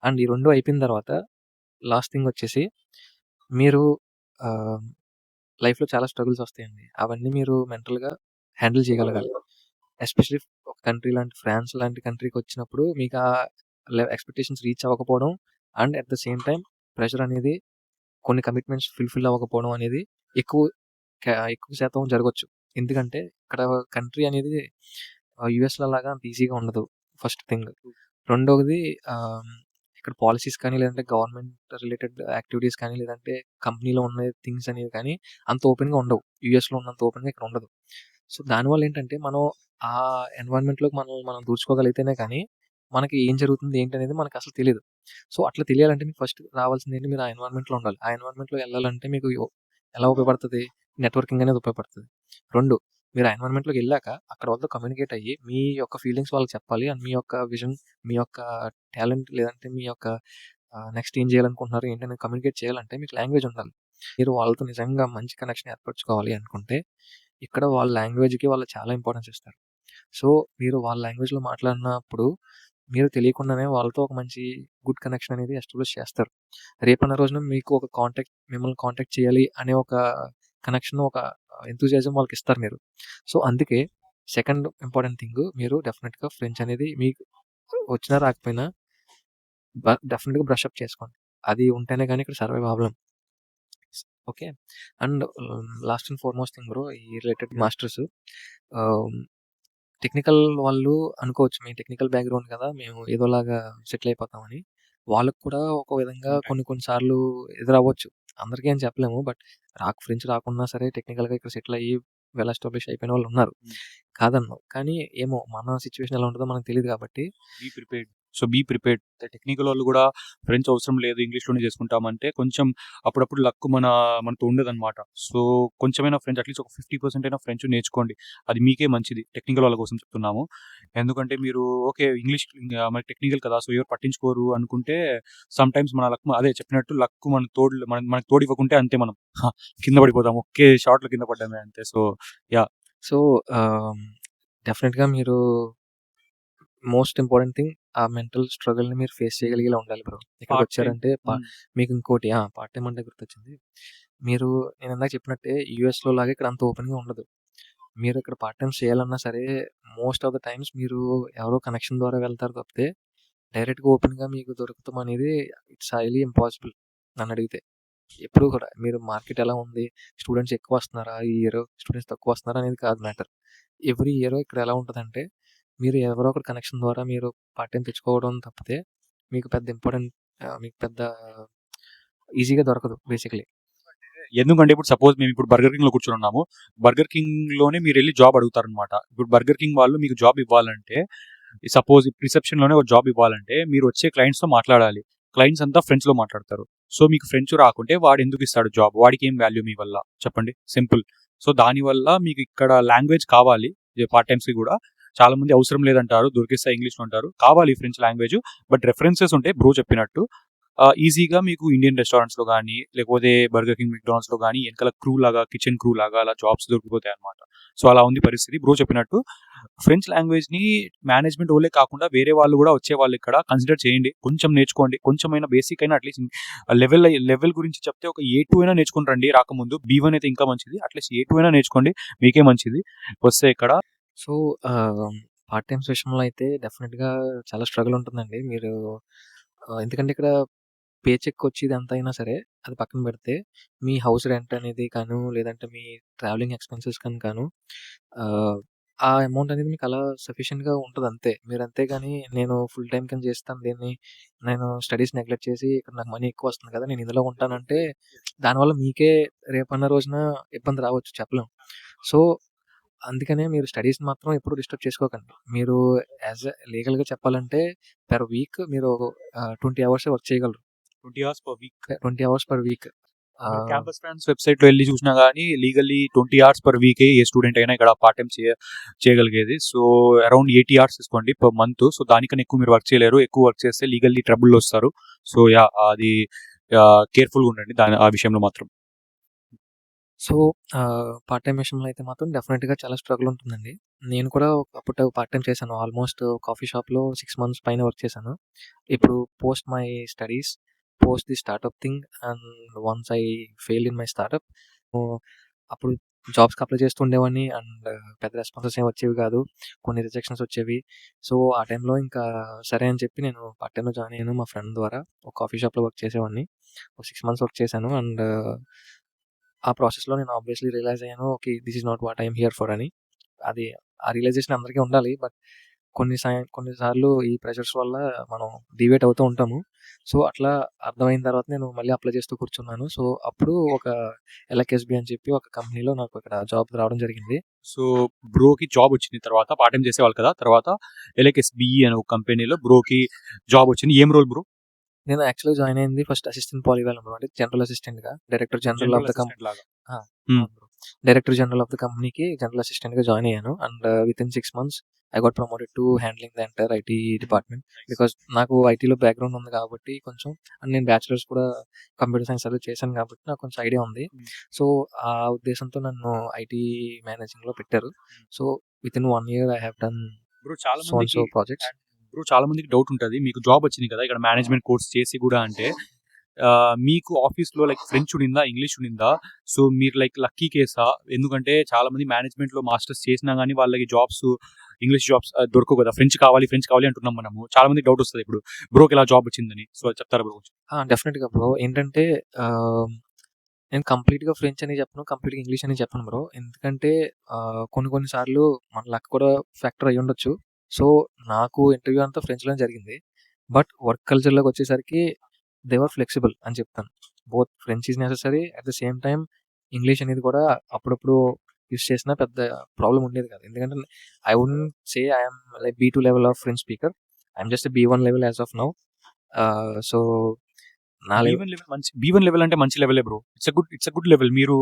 S1: అండ్ ఈ 2 అయిపోయిన తర్వాత లాస్ట్ థింగ్ వచ్చేసి మీరు ఆహ్, లైఫ్‌లో చాలా స్ట్రగుల్స్ వస్తాయండి. అవన్నీ మీరు మెంటల్‌గా హ్యాండిల్ చేయగలగాలి. ఎస్పెషల్లీ ఒక కంట్రీ లాంటి ఫ్రాన్స్ లాంటి కంట్రీకొచ్చినప్పుడు మీకు ఎక్స్‌పెక్టేషన్స్ రీచ్ అవ్వకపోవడం and at the same time pressure అనేది కొన్ని కమిట్మెంట్స్ ఫుల్‌ఫిల్ అవ్వకపోవడం అనేది ఎక్కువ ఎక్కువ శాతం జరగొచ్చు. ఎందుకంటే ఇక్కడ కంట్రీ అనేది యూఎస్‌లో లాగా అంత ఈజీగా ఉండదు. First thing. రెండోది ఇక్కడ పాలిసీస్ కానీ, లేదంటే గవర్నమెంట్ రిలేటెడ్ యాక్టివిటీస్ కానీ, లేదంటే కంపెనీలో ఉన్న థింగ్స్ అనేవి కానీ అంత ఓపెన్‌గా ఉండవు. యూఎస్‌లో ఉన్నంత ఓపెన్‌గా ఇక్కడ ఉండదు. సో, దానివల్ల ఏంటంటే మనం ఆ ఎన్విరాన్మెంట్‌లోకి మనల్ని మనం దూర్చుకోగలిగితేనే కానీ, మనకి ఏం జరుగుతుంది ఏంటనేది మనకసలు తెలీదు. సో, అట్లా తెలియాలంటే మీకు ఫస్ట్ రావాల్సిందేంటి మీరు ఆ ఎన్విరాన్మెంట్‌లో ఉండాలి. ఆ ఎన్విరాన్మెంట్‌లో ఎళ్ళాలంటే మీకు ఎలా ఉపయోగపడతది? నెట్వర్కింగ్ అనేది ఉపయోగపడతది. 2 మీరు ఆ ఎన్విరాన్మెంట్‌లోకి ఎళ్ళాక అక్కడ వాళ్ళతో కమ్యూనికేట్ అయ్యి, మీ యొక్క ఫీలింగ్స్ వాళ్ళకి చెప్పాలి. అండ్ మీ యొక్క విజన్, మీ యొక్క టాలెంట్ లేదంటే మీ యొక్క నెక్స్ట్ ఏం చేయాలనుకుంటున్నారు ఏంటనేది కమ్యూనికేట్ చేయాలంటే మీకు లాంగ్వేజ్ ఉండాలి. మీరు వాళ్ళతో నిజంగా మంచి కనెక్షన్ ఏర్పరచుకోవాలి అనుకుంటే, ఇక్కడ వాళ్ళ లాంగ్వేజ్‌కి వాళ్ళు చాలా ఇంపార్టెన్స్ ఇస్తారు. సో, మీరు వాళ్ళ లాంగ్వేజ్‌లో మాట్లాడినప్పుడు మీరు తెలియకుండానే వాళ్ళతో ఒక మంచి గుడ్ కనెక్షన్ అనేది ఎస్టాబ్లిష్ చేస్తారు. రేపన్న రోజున మీకు మిమ్మల్ని కాంటాక్ట్ చేయాలి అనే ఒక కనెక్షన్, ఒక ఎంతూసియాజం వాళ్ళకిస్తారు మీరు. సో, అందుకే సెకండ్ ఇంపార్టెంట్ థింగ్ మీరు డెఫినిట్‌గా ఫ్రెంచ్ అనేది మీకు వచ్చినా రాకపోయినా డెఫినిట్‌గా బ్రష్ అప్ చేసుకోండి. అది ఉంటేనే గాని ఇక్కడ సర్వైవ్ అవ్వలేం. Okay. And last and foremost thing bro ఈ రిలేటెడ్ మాస్టర్స్ ఆహ్, టెక్నికల్ వాళ్ళు అనుకోవచ్చు. మీ టెక్నికల్ బ్యాక్‌గ్రౌండ్ కదా! మేము ఏదోలాగా సెటిల్ అయిపోతామని. వాళ్ళకి కూడా ఒక విధంగా
S2: ఉంటాయి.
S1: కొన్ని కొన్ని సార్లు ఎదురవ్వచ్చు. అందరికీ అని చెప్పలేము. బట్ ఫ్రెంచ్ రాకున్నా సరే టెక్నికల్‌గా ఇక్కడ సెటిల్ అయ్యి వెల్ ఎస్టాబ్లిష్ అయిపోయిన వాళ్ళున్నారు.
S2: హ్మ్.
S1: కాదనను. కానీ ఏమో మన సిట్యుయేషన్ ఎలా ఉంటదో మనకు తెలీదు కాబట్టి
S2: be prepared. So, be prepared. Technical వాళ్ళు గూడా ఫ్రెంచ్ అవసరం లేదు. ఇంగ్లీష్‌లోనే చేసుకుంటామంటే కొంచెం అప్పుడప్పుడు లక్ మనతో ఉండదనమాట. సో, కొంచెమైనా ఫ్రెంచ్ అట్‌లీస్ట్ ఒక 50% అయినా ఫ్రెంచ్ నేర్చుకోండి. అది మీకే మంచిది. టెక్నికల్ వాళ్ళ కోసం చెప్తున్నాము. ఎందుకంటే మీరు ఓకే. ఇంగ్లీష్ మరి టెక్నికల్ కదా! సో, ఎవరు పట్టించుకోరు అనుకుంటే సమ్‌టైమ్స్ మన లక్ అదే చెప్పినట్టు లక్ మనకు తోడివ్వకుంటే అంతే మనం. కింద పడిపోతాం. ఒకే షాట్‌లో కింద పడ్డమే అంతే. So, yeah!
S1: సో, ఆహ్, డెఫినిట్‌గా మీరు మోస్ట్ ఇంపార్టెంట్ థింగ్ ఆ మెంటల్ స్ట్రగల్‌ని మీరు ఫేస్ చేయగలిగేలా ఉండాలి బ్రో.
S2: Part time.
S1: ఇక్కడికొచ్చారంటే
S2: హ్మ్.
S1: మీకు ఇంకోటి పార్ట్ టైమ్ అంటే గుర్తొచ్చింది. మీరు నేను ఇందాక చెప్పినట్టే యూఎస్‌లో లాగా ఇక్కడ అంత ఓపెన్‌గా ఉండదు. మీరు ఇక్కడ పార్ట్ టైమ్స్ చేయాలన్నా సరే మోస్ట్ ఆఫ్ ద టైమ్స్ మీరు ఎవరో కనెక్షన్ ద్వారా వెళ్తారు తప్పితే డైరెక్ట్‌గా ఓపెన్‌గా మీకు దొరకటం అనేది ఇట్స్ హైలీ ఇంపాసిబుల్ నన్నడిగితే. ఎప్పుడు కూడా మీరు మార్కెట్ ఎలా ఉంది? స్టూడెంట్స్ ఎక్కువ వస్తున్నారా ఈ ఇయర్? స్టూడెంట్స్ తక్కువ వస్తున్నారా అనేది కాదు మ్యాటర్. ఎవ్రీ ఇయర్ ఇక్కడ ఎలా ఉంటదంటే మీరు ఎవరో ఒకరి కనెక్షన్ ద్వారా మీరు పార్ట్ టైమ్ తెచ్చుకోవడం తప్పితే మీకు పెద్ద ఈజీగా దొరకదు బేసికల్లీ.
S2: ఎందుకంటే ఇప్పుడు సపోజ్ మేమిప్పుడు బర్గర్ కింగ్‌లో కూర్చొనున్నాము. బర్గర్ కింగ్‌లోనే మీరెళ్లి జాబ్ అడుగుతారనమాట. ఇప్పుడు బర్గర్ కింగ్ వాళ్ళు మీకు జాబ్ ఇవ్వాలంటే సపోజ్ రిసెప్షన్‌లోనే ఒక జాబ్ ఇవ్వాలంటే మీరు వచ్చే క్లయింట్స్‌తో మాట్లాడాలి. క్లయింట్స్ అంతా ఫ్రెంచ్‌లో మాట్లాడతారు. సో, మీకు ఫ్రెంచ్ రాకుంటే వాడెందుకు ఇస్తాడు జాబ్? వాడికేం వాల్యూ మీ వల్ల చెప్పండి? సింపుల్. సో, దానివల్ల మీకు ఇక్కడ లాంగ్వేజ్ కావాలి. పార్ట్ టైమ్స్‌కి గూడా. చాలా మంది అవసరం లేదంటారు. దొరికిస్తే ఇంగ్లీష్‌లో అంటారు. కావాలి ఫ్రెంచ్ లాంగ్వేజ్. బట్ రెఫరెన్సెస్ ఉంటాయి బ్రో చెప్పినట్టు. ఈజీగా మీకు ఇండియన్ రెస్టారెంట్స్‌లో గానీ, లేకపోతే బర్గర్ కింగ్, మెక్‌డానల్డ్స్‌లో గానీ ఎనకాల కిచెన్ క్రూ లాగా అలా జాబ్స్ దొరికిపోతాయన్నమాట. సో అలా ఉంది పరిస్థితి. బ్రో చెప్పినట్టు ఫ్రెంచ్ లాంగ్వేజ్ని మేనేజ్మెంట్ వాళ్ళే కాకుండా వేరే వాళ్ళు కూడా వచ్చే వాళ్ళు ఇక్కడ కన్సిడర్ చేయండి, కొంచెం నేర్చుకోండి, కొంచెమైనా బేసిక్ అయినా అట్లీస్ట్ లెవెల్ గురించి చెప్తే ఒక A2 అయినా నేర్చుకుని రండి రాకముందు. B1 అయితే ఇంకా మంచిది, అట్లీస్ట్ A2 అయినా నేర్చుకోండి, మీకే మంచిది వస్తే ఇక్కడ.
S1: సో, పార్ట్ టైమ్స్ విషయంలో అయితే డెఫినిట్‌గా చాలా స్ట్రగుల్ ఉంటుందండి. మీరు ఎందుకంటే ఇక్కడ పే చెక్ వచ్చేది ఎంత అయినా సరే అది పక్కన పెడితే, మీ హౌస్ రెంట్ అనేది కాను, లేదంటే మీ ట్రావెలింగ్ ఎక్స్‌పెన్సెస్ కాను ఆ అమౌంట్ అనేది మీకు అలా సఫిషియెంట్‌గా ఉంటది అంతే. మీరు అంతేగాని నేను ఫుల్ టైమ్ కింద చేస్తాను దీన్ని, నేను స్టడీస్ నెగ్లెక్ట్ చేసి ఇక్కడ నాకు మనీ ఎక్కువ వస్తుంది కదా! నేను ఇందులో ఉంటానంటే దానివల్ల మీకే రేపన్న రోజున ఇబ్బంది రావచ్చు చెప్పలేం. సో, అందుకనే మీరు స్టడీస్‌ని మాత్రం ఎప్పుడు డిస్టర్బ్ చేసుకోకండి. మీరు లీగల్‌గా చెప్పాలంటే పర్ వీక్ మీరు 20 అవర్సే వర్క్ చేయగలరు.
S2: 20 hours per week.
S1: 20 hours per week.
S2: Campus France వెబ్సైట్లో వెళ్ళి చూసినా కానీ లీగల్లీ 20 hours per week ఏ స్టూడెంట్ అయినా ఇక్కడ పార్ట్ టైం చేయగలిగేది. సో అరౌండ్ 80 hours తీసుకోండి పర్ మంత్. సో దానికన్నా ఎక్కువ మీరు వర్క్ చేయలేరు, ఎక్కువ వర్క్ చేస్తే లీగల్లీ ట్రబుల్ వస్తారు. సో యా అది కేర్ఫుల్గా ఉండండి ఆ విషయంలో మాత్రం.
S1: సో, పార్ట్ టైమ్ విషయంలో అయితే మాత్రం డెఫినిట్‌గా చాలా స్ట్రగుల్ ఉంటుందండి. నేను కూడా అప్పుడు పార్ట్ టైమ్ చేశాను. ఆల్మోస్ట్ కాఫీ షాప్‌లో 6 మంత్స్ పైన వర్క్ చేశాను. ఇప్పుడు post my studies, post the startup thing and once I failed in my startup. అప్పుడు జాబ్స్‌కి అప్లై చేస్తూ ఉండేవాడిని అండ్ పెద్ద రెస్పాన్సెస్ ఏమి వచ్చేవి కాదు. కొన్ని రిజెక్షన్స్ వచ్చేవి. సో, ఆ టైంలో ఇంకా సరే అని చెప్పి నేను పార్ట్ టైమ్‌లో జాయిన్ అయ్యాను మా ఫ్రెండ్ ద్వారా. ఒక కాఫీ షాప్‌లో వర్క్ చేసేవాడిని. ఒక 6 మంత్స్ వర్క్ చేశాను అండ్ ఆ ప్రాసెస్‌లో నేను ఆబ్వియస్లీ రియలైజ్ అయ్యాను. Okay. This is not what I am here for అని. అది ఆ రియలైజేషన్ అందరికీ ఉండాలి. బట్ కొన్నిసార్లు ఈ ప్రెషర్స్ వల్ల మనం డీవియేట్ అవుతూ ఉంటాము. సో, అట్లా అర్థమైన తర్వాత నేను మళ్ళీ అప్లై చేస్తూ కూర్చున్నాను. సో, అప్పుడు ఒక ఎల్ఎక్ఎస్‌బి అని చెప్పి ఒక కంపెనీలో నాకు ఇక్కడ జాబ్ రావడం జరిగింది.
S2: సో బ్రోకి జాబ్ వచ్చింది తర్వాత పార్ట్ టైం చేసేవాళ్ళు కదా, తర్వాత LKSBE అనే ఒక కంపెనీలో బ్రోకి జాబ్ వచ్చింది. ఏం రోల్ బ్రో?
S1: నేను యాక్చువల్‌గా జాయిన్ అయింది ఫస్ట్ అసిస్టెంట్ పాలీవాల్ అంటే జనరల్ అసిస్టెంట్‌గా director general of the
S2: assistant లాగా.
S1: ఆ!
S2: హ్మ్.
S1: అవును bro. Director general of the కంపెనీకి జనరల్ అసిస్టెంట్‌గా జాయిన్ అయ్యాను. And within 6 months I got promoted to handling the entire IT department. Because నాకు ఐటీలో బ్యాక్‌గ్రౌండ్ ఉంది కాబట్టి కొంచెం అండ్ నేను బ్యాచిలర్స్ కూడా కంప్యూటర్ సైన్స్ అది చేశాను కాబట్టి నాకు కొంచెం ఐడియా ఉంది. సో, ఆ ఉద్దేశంతో నన్ను ఐటీ మేనేజింగ్‌లో పెట్టారు. So, within 1 year I have done
S2: bro చాలా
S1: సో అండ్ సో
S2: మందికి
S1: ప్రాజెక్ట్స్.
S2: బ్రో చాలా మందికి డౌట్ ఉంటుంది, మీకు జాబ్ వచ్చింది కదా ఇక్కడ మేనేజ్మెంట్ కోర్స్ చేసి కూడా అంటే మీకు ఆఫీస్లో లైక్ ఫ్రెంచ్ ఉండిందా, ఇంగ్లీష్ ఉండిందా? సో మీరు లైక్ లక్కీ కేసా? ఎందుకంటే చాలా మంది మేనేజ్మెంట్లో మాస్టర్స్ చేసినా కానీ వాళ్ళకి జాబ్స్ ఇంగ్లీష్ జాబ్స్ దొరకవు కదా, ఫ్రెంచ్ కావాలి అంటున్నాం మనము. చాలా మంది డౌట్ వస్తుంది ఇప్పుడు బ్రోకి ఇలా జాబ్ వచ్చిందని. సో చెప్తారా బ్రో?
S1: డెఫినెట్‌గా బ్రో. ఏంటంటే నేను కంప్లీట్‌గా ఫ్రెంచ్ అని చెప్పను. కంప్లీట్‌గా ఇంగ్లీష్ అని చెప్పను బ్రో. ఎందుకంటే కొన్ని సార్లు మన లక్ కూడా ఫ్యాక్టర్ అయ్యుండొచ్చు. సో, నాకు ఇంటర్వ్యూ అంతా ఫ్రెంచ్‌లోనే జరిగింది. బట్ వర్క్ కల్చర్‌లోకి వచ్చేసరికి దే వర్ ఫ్లెక్సిబుల్ అని చెప్తాను. Both French is necessary at the same time English అనేది కూడా అప్పుడప్పుడు యూజ్ చేసినా పెద్ద ప్రాబ్లమ్ ఉండేది కాదు. ఎందుకంటే I wouldn't say I am like B2 level of French speaker. I am just B1 level as of now. So, నా level
S2: B1 level అంటే మంచి లెవెలే బ్రో. It's good level. మీరు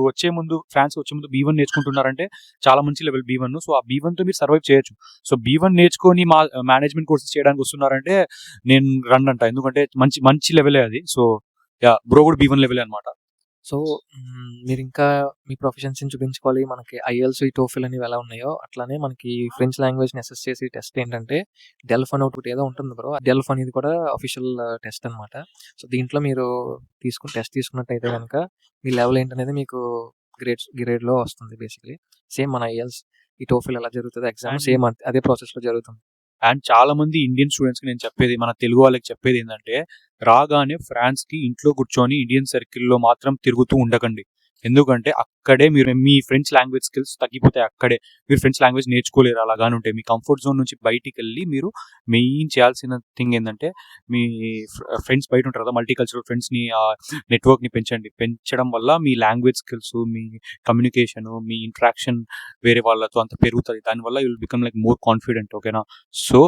S2: ఫ్రాన్స్ వచ్చే ముందు B1 నేర్చుకుంటున్నారంటే చాలా మంచి లెవెల్ B1. సో ఆ B1 తో మీరు సర్వైవ్ చేయొచ్చు. సో B1 నేర్చుకొని మేనేజ్మెంట్ కోర్సెస్ చేయడానికి వస్తున్నారంటే నేను రన్ అంట, ఎందుకంటే మంచి లెవెలే అది. సో యా బ్రో కూడా B1 లెవెలే అనమాట.
S1: సో, మీరింకా మీ ప్రొఫిషియన్సీని చూపించుకోవాలి. మనకి ఐఎల్స్, టోఫెల్ అనేవి ఎలా ఉన్నాయో అట్లానే మనకి ఫ్రెంచ్ లాంగ్వేజ్‌ని అసెస్ చేసే టెస్ట్ ఏంటంటే డెల్ఫ్ అని ఒకటి ఏదో ఉంటుంది బ్రో. డెల్ఫ్ అనేది కూడా అఫీషియల్ టెస్ట్ అనమాట. సో, దీంట్లో మీరు టెస్ట్ తీసుకున్నట్టయితే గనక మీ లెవెల్ ఏంటనేది మీకు గ్రేడ్‌లో వస్తుంది బేసికల్లీ. సేమ్ మన ఐఎల్స్, ఈ టోఫెల్ ఎలా జరుగుతదో ఎగ్జామ్ సేమ్ అదే ప్రాసెస్‌లో జరుగుతుంది.
S2: అండ్ చాలా మంది ఇండియన్ స్టూడెంట్స్కి నేను చెప్పేది, మన తెలుగు వాళ్ళకి చెప్పేది ఏంటంటే రాగానే ఫ్రాన్స్కి ఇంట్లో కూర్చొని ఇండియన్ సర్కిల్లో మాత్రం తిరుగుతూ ఉండకండి. ఎందుకంటే అక్కడే మీరు మీ ఫ్రెంచ్ లాంగ్వేజ్ స్కిల్స్ తగ్గిపోతాయి. అక్కడే మీరు ఫ్రెంచ్ లాంగ్వేజ్ నేర్చుకోలేరు. అలాగానే ఉంటాయి. మీ కంఫర్ట్ జోన్ నుంచి బయటికి వెళ్ళి మీరు మెయిన్ చేయాల్సిన థింగ్ ఏంటంటే మీ ఫ్రెండ్స్ బయట ఉంటారు కదా, మల్టీ కల్చరల్ ఫ్రెండ్స్ని, ఆ నెట్వర్క్ని పెంచండి. పెంచడం వల్ల మీ లాంగ్వేజ్ స్కిల్స్, మీ కమ్యూనికేషన్, మీ ఇంటరాక్షన్ వేరే వాళ్ళతో అంత పెరుగుతుంది. దానివల్ల you will become like more confident. ఓకేనా? So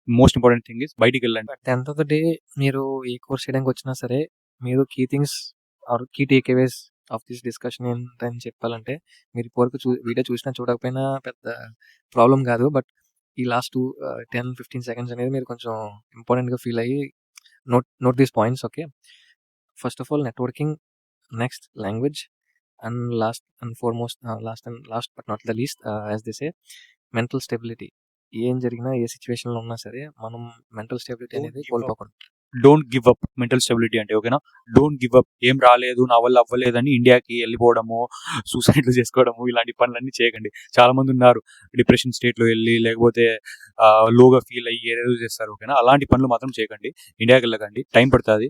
S2: most important thing is బయటికి వెళ్ళండి.
S1: At the end of the day మీరు ఏ కోర్స్ చేయడానికి వచ్చినా సరే మీరు key things are key takeaways of this discussion ఏంటని చెప్పాలంటే మీరు ఇప్పటివరకు వీడియో చూసినా చూడకపోయినా పెద్ద ప్రాబ్లం కాదు. బట్ ఈ లాస్ట్ 10-15 సెకండ్స్ అనేది మీరు కొంచెం ఇంపార్టెంట్‌గా ఫీల్ అయ్యి note these points. Okay. First of all networking, next language and last but not the least as they say mental stability. ఏం జరిగినా ఏ సిచ్యువేషన్‌లో ఉన్నా సరే మనం మెంటల్ స్టెబిలిటీ
S2: Don't
S1: అనేది
S2: give up.
S1: కోల్పోకూడదు.
S2: Don't give up. Mental stability అంటే ఓకేనా. Don't give up. ఏం రాలేదు, నా వల్ల అవ్వలేదని ఇండియాకి వెళ్ళిపోవడము, సూసైడ్లు చేసుకోవడము, ఇలాంటి పనులన్నీ చేయకండి. చాలా మంది ఉన్నారు డిప్రెషన్ స్టేట్లో వెళ్ళి, లేకపోతే లోగా ఫీల్ అయ్యి ఏదేదో చేస్తారు ఓకేనా. అలాంటి పనులు మాత్రం చేయకండి. ఇండియాకి వెళ్ళకండి. టైం పడుతుంది.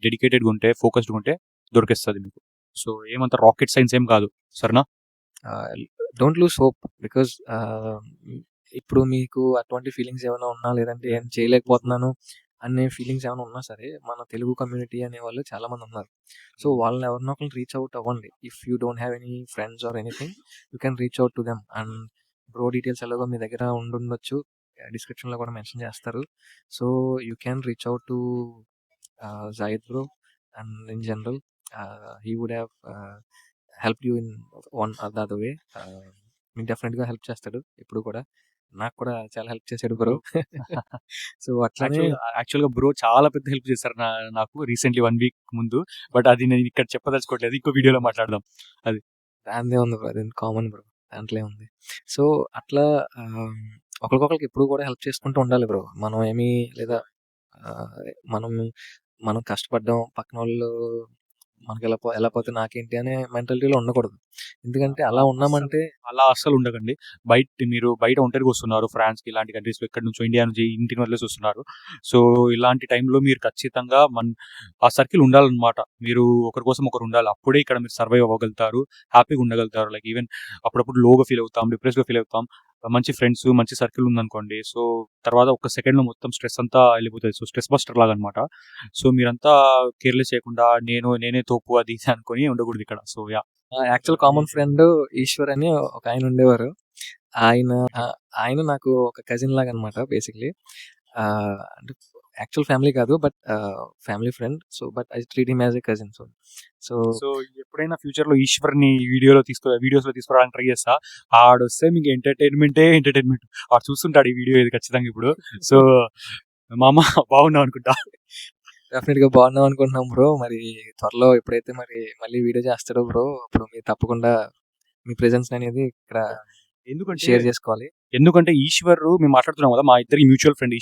S2: డెడికేటెడ్గా ఉంటే, ఫోకస్డ్గా ఉంటే దొరికేస్తుంది మీకు. సో ఏమంత రాకెట్ సైన్స్ ఏం కాదు, సరేనా.
S1: డోంట్ లూజ్ హోప్ బికాజ్ ఇప్పుడు మీకు అటువంటి ఫీలింగ్స్ ఏమైనా ఉన్నా, లేదంటే ఏం చేయలేకపోతున్నాను అనే ఫీలింగ్స్ ఏమైనా ఉన్నా సరే, మన తెలుగు కమ్యూనిటీ అనేవాళ్ళు చాలామంది ఉన్నారు. సో వాళ్ళని ఎవరినో ఒకరిని రీచ్ అవుట్ అవ్వండి. If you don't have any friends or anything, you can reach out to them. And bro details ఎలాగో మీ దగ్గర ఉండుండొచ్చు, డిస్క్రిప్షన్లో కూడా మెన్షన్ చేస్తారు. So you can reach out to Zahid bro, and in general, he would have helped you in one or the other way. మీకు డెఫినెట్గా help చేస్తాడు ఎప్పుడు కూడా. నాకు కూడా చాలా హెల్ప్ చేశాడు బ్రో. సో అట్లానే
S2: యాక్చువల్గా బ్రో చాలా పెద్ద హెల్ప్ చేశారు నాకు రీసెంట్లీ 1 వీక్ ముందు. బట్ అది నేను ఇక్కడ చెప్పదలుచుకోవట్లేదు, ఇంకో వీడియోలో మాట్లాడదాం.
S1: దాందే ఉంది బ్రో, అది కామన్ బ్రో, దాంట్లో ఉంది. సో అట్లా ఒకరికొకరికి ఎప్పుడు కూడా హెల్ప్ చేసుకుంటూ ఉండాలి బ్రో. మనం ఏమీ లేదా మనం మనం కష్టపడ్డాం, పక్కన వాళ్ళు మనకి ఎలా పోతే నాకేంటి అనే మెంటాలిటీలో ఉండకూడదు. ఎందుకంటే అలా ఉన్నామంటే
S2: అలా అస్సలు ఉండకండి. మీరు బయట ఒంటరిగా వస్తున్నారు, ఫ్రాన్స్కి ఇలాంటి కంట్రీస్లో, ఎక్కడి నుంచో ఇండియా నుంచి ఇంటిని వదిలేసి వస్తున్నారు. సో ఇలాంటి టైంలో మీరు ఖచ్చితంగా ఆ సర్కిల్ ఉండాలన్నమాట. మీరు ఒకరి కోసం ఒకరు ఉండాలి. అప్పుడే ఇక్కడ మీరు సర్వైవ్ అవ్వగలుగుతారు, హ్యాపీగా ఉండగలుగుతారు. లైక్ ఈవెన్ అప్పుడప్పుడు లోగా ఫీల్ అవుతాం, డిప్రెస్గా ఫీల్ అవుతాం. మంచి ఫ్రెండ్స్, మంచి సర్కిల్ ఉందనుకోండి, సో తర్వాత ఒక సెకండ్లో మొత్తం స్ట్రెస్ అంతా వెళ్ళిపోతుంది. సో స్ట్రెస్ బస్టర్ లాగా అనమాట. సో మీరంతా కేర్లెస్ చేయకుండా నేనే తోపు అది ఇది అనుకొని ఉండకూడదు ఇక్కడ. So
S1: actual common friend Eshwar అని ఒక ఆయన ఉండేవారు. ఆయన నాకు ఒక కజిన్ లాగా అనమాట బేసిక్లీ. అంటే యాక్చువల్ ఫ్యామిలీ కాదు, but family friend. So but I treat him as a cousin. So
S2: ఎప్పుడైనా ఫ్యూచర్లో ఈశ్వర్ని వీడియోస్లో తీసుకురావడానికి ట్రై చేస్తా. ఆడొస్తే మీకు ఎంటర్టైన్మెంట్. ఆడు చూస్తుంటాడు ఈ వీడియో ఇది ఖచ్చితంగా ఇప్పుడు. సో మామ బాగున్నావు అనుకుంటా.
S1: డెఫినెట్గా బాగున్నాం అనుకుంటున్నాం బ్రో. మరి త్వరలో ఎప్పుడైతే మరి మళ్ళీ వీడియో చేస్తాడో బ్రో, అప్పుడు మీరు తప్పకుండా మీ ప్రెజెన్స్ అనేది ఇక్కడ షేర్ చేసుకోవాలి.
S2: ఎందుకంటే ఈశ్వర్, మేము మాట్లాడుతున్నాం కదా, మా ఇద్దరికి మ్యూచువల్ ఫ్రెండ్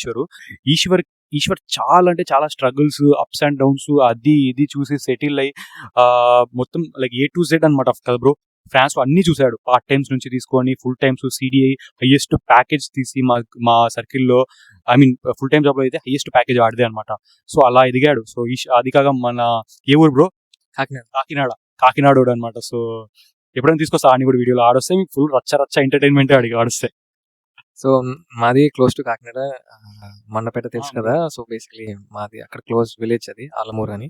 S2: ఈశ్వర్ చాలా అంటే చాలా స్ట్రగుల్స్, అప్స్ అండ్ డౌన్స్, అది ఇది చూసి సెటిల్ అయ్యి మొత్తం లైక్ A to Z అనమాట కదా బ్రో. ఫ్రాన్స్ లో అన్ని చూశాడు, పార్ట్ టైమ్స్ నుంచి తీసుకొని full times, CDI highest package తీసి మా సర్కిల్లో, I mean full time job లో అయితే హైయెస్ట్ ప్యాకేజ్ ఆడిదే అనమాట. సో అలా ఎదిగాడు. సో అది కాక మన ఏ ఊరు బ్రో? కాకినాడోడు అనమాట. సో ఎప్పుడైనా తీసుకొస్తా ఆడిని కూడా వీడియోలో. ఆడొస్తే మీకు ఫుల్ రచ్చ ఎంటర్టైన్మెంట్ ఆడిస్తే.
S1: సో మాది క్లోజ్ టు కాకినాడ, మండపేట తెలుసు కదా. సో బేసిక్లీ మాది అక్కడ క్లోజ్ విలేజ్, అది ఆలమూరు అని.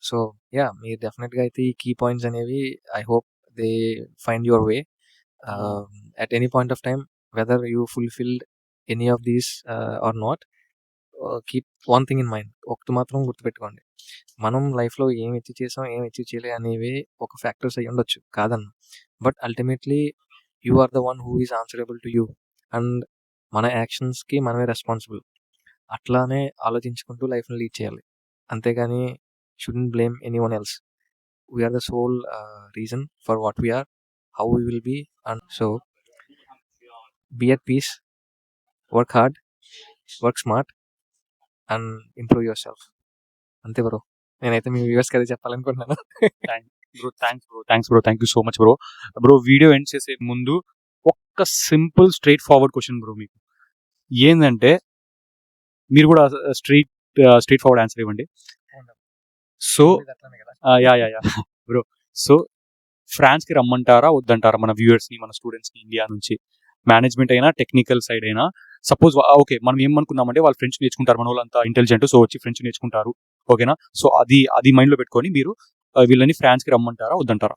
S1: సో యా, మీరు డెఫినెట్గా అయితే ఈ కీ పాయింట్స్ అనేవి I hope they find your way at any point of time, whether you fulfilled any of these or not. Keep one thing in mind. ఒకటి మాత్రం గుర్తుపెట్టుకోండి, మనం లైఫ్లో ఏం అచీవ్ చేసాం, ఏం అచీవ్ చేయలేదు అనేవి ఒక ఫ్యాక్టర్స్ అయ్యి ఉండొచ్చు, కాదన్న. But ultimately you are the one who is answerable to you, and మన యాక్షన్స్కి మనమే రెస్పాన్సిబుల్. అట్లానే ఆలోచించుకుంటూ లైఫ్ని లీడ్ చేయాలి. అంతేగాని shouldn't blame anyone else. We are the sole reason for what we are, how we will be. And so be at peace, work hard, work smart and improve yourself. అంతే bro, నేనైతే మీ వ్యూవర్స్కి అదే చెప్పాలనుకుంటున్నాను.
S2: Thanks bro, thank you so much bro. Bro video end చేసే ముందు ఒక్క simple straightforward question bro. మీకు ఏంటంటే, మీరు కూడా స్ట్రైట్ ఫార్వర్డ్ ఆన్సర్ ఇవ్వండి. సో యా బ్రో, సో ఫ్రాన్స్కి రమ్మంటారా వద్దంటారా మన వ్యూవర్స్ని, మన స్టూడెంట్స్ని ఇండియా నుంచి? మేనేజ్మెంట్ అయినా, టెక్నికల్ సైడ్ అయినా. సపోజ్ ఓకే, మనం ఏమనుకున్నామంటే వాళ్ళు ఫ్రెంచ్ నేర్చుకుంటారు, మన వాళ్ళంతా ఇంటెలిజెంట్, సో వచ్చి ఫ్రెంచ్ నేర్చుకుంటారు ఓకేనా. సో అది మైండ్లో పెట్టుకొని మీరు వీళ్ళని ఫ్రాన్స్కి రమ్మంటారా వద్దంటారా?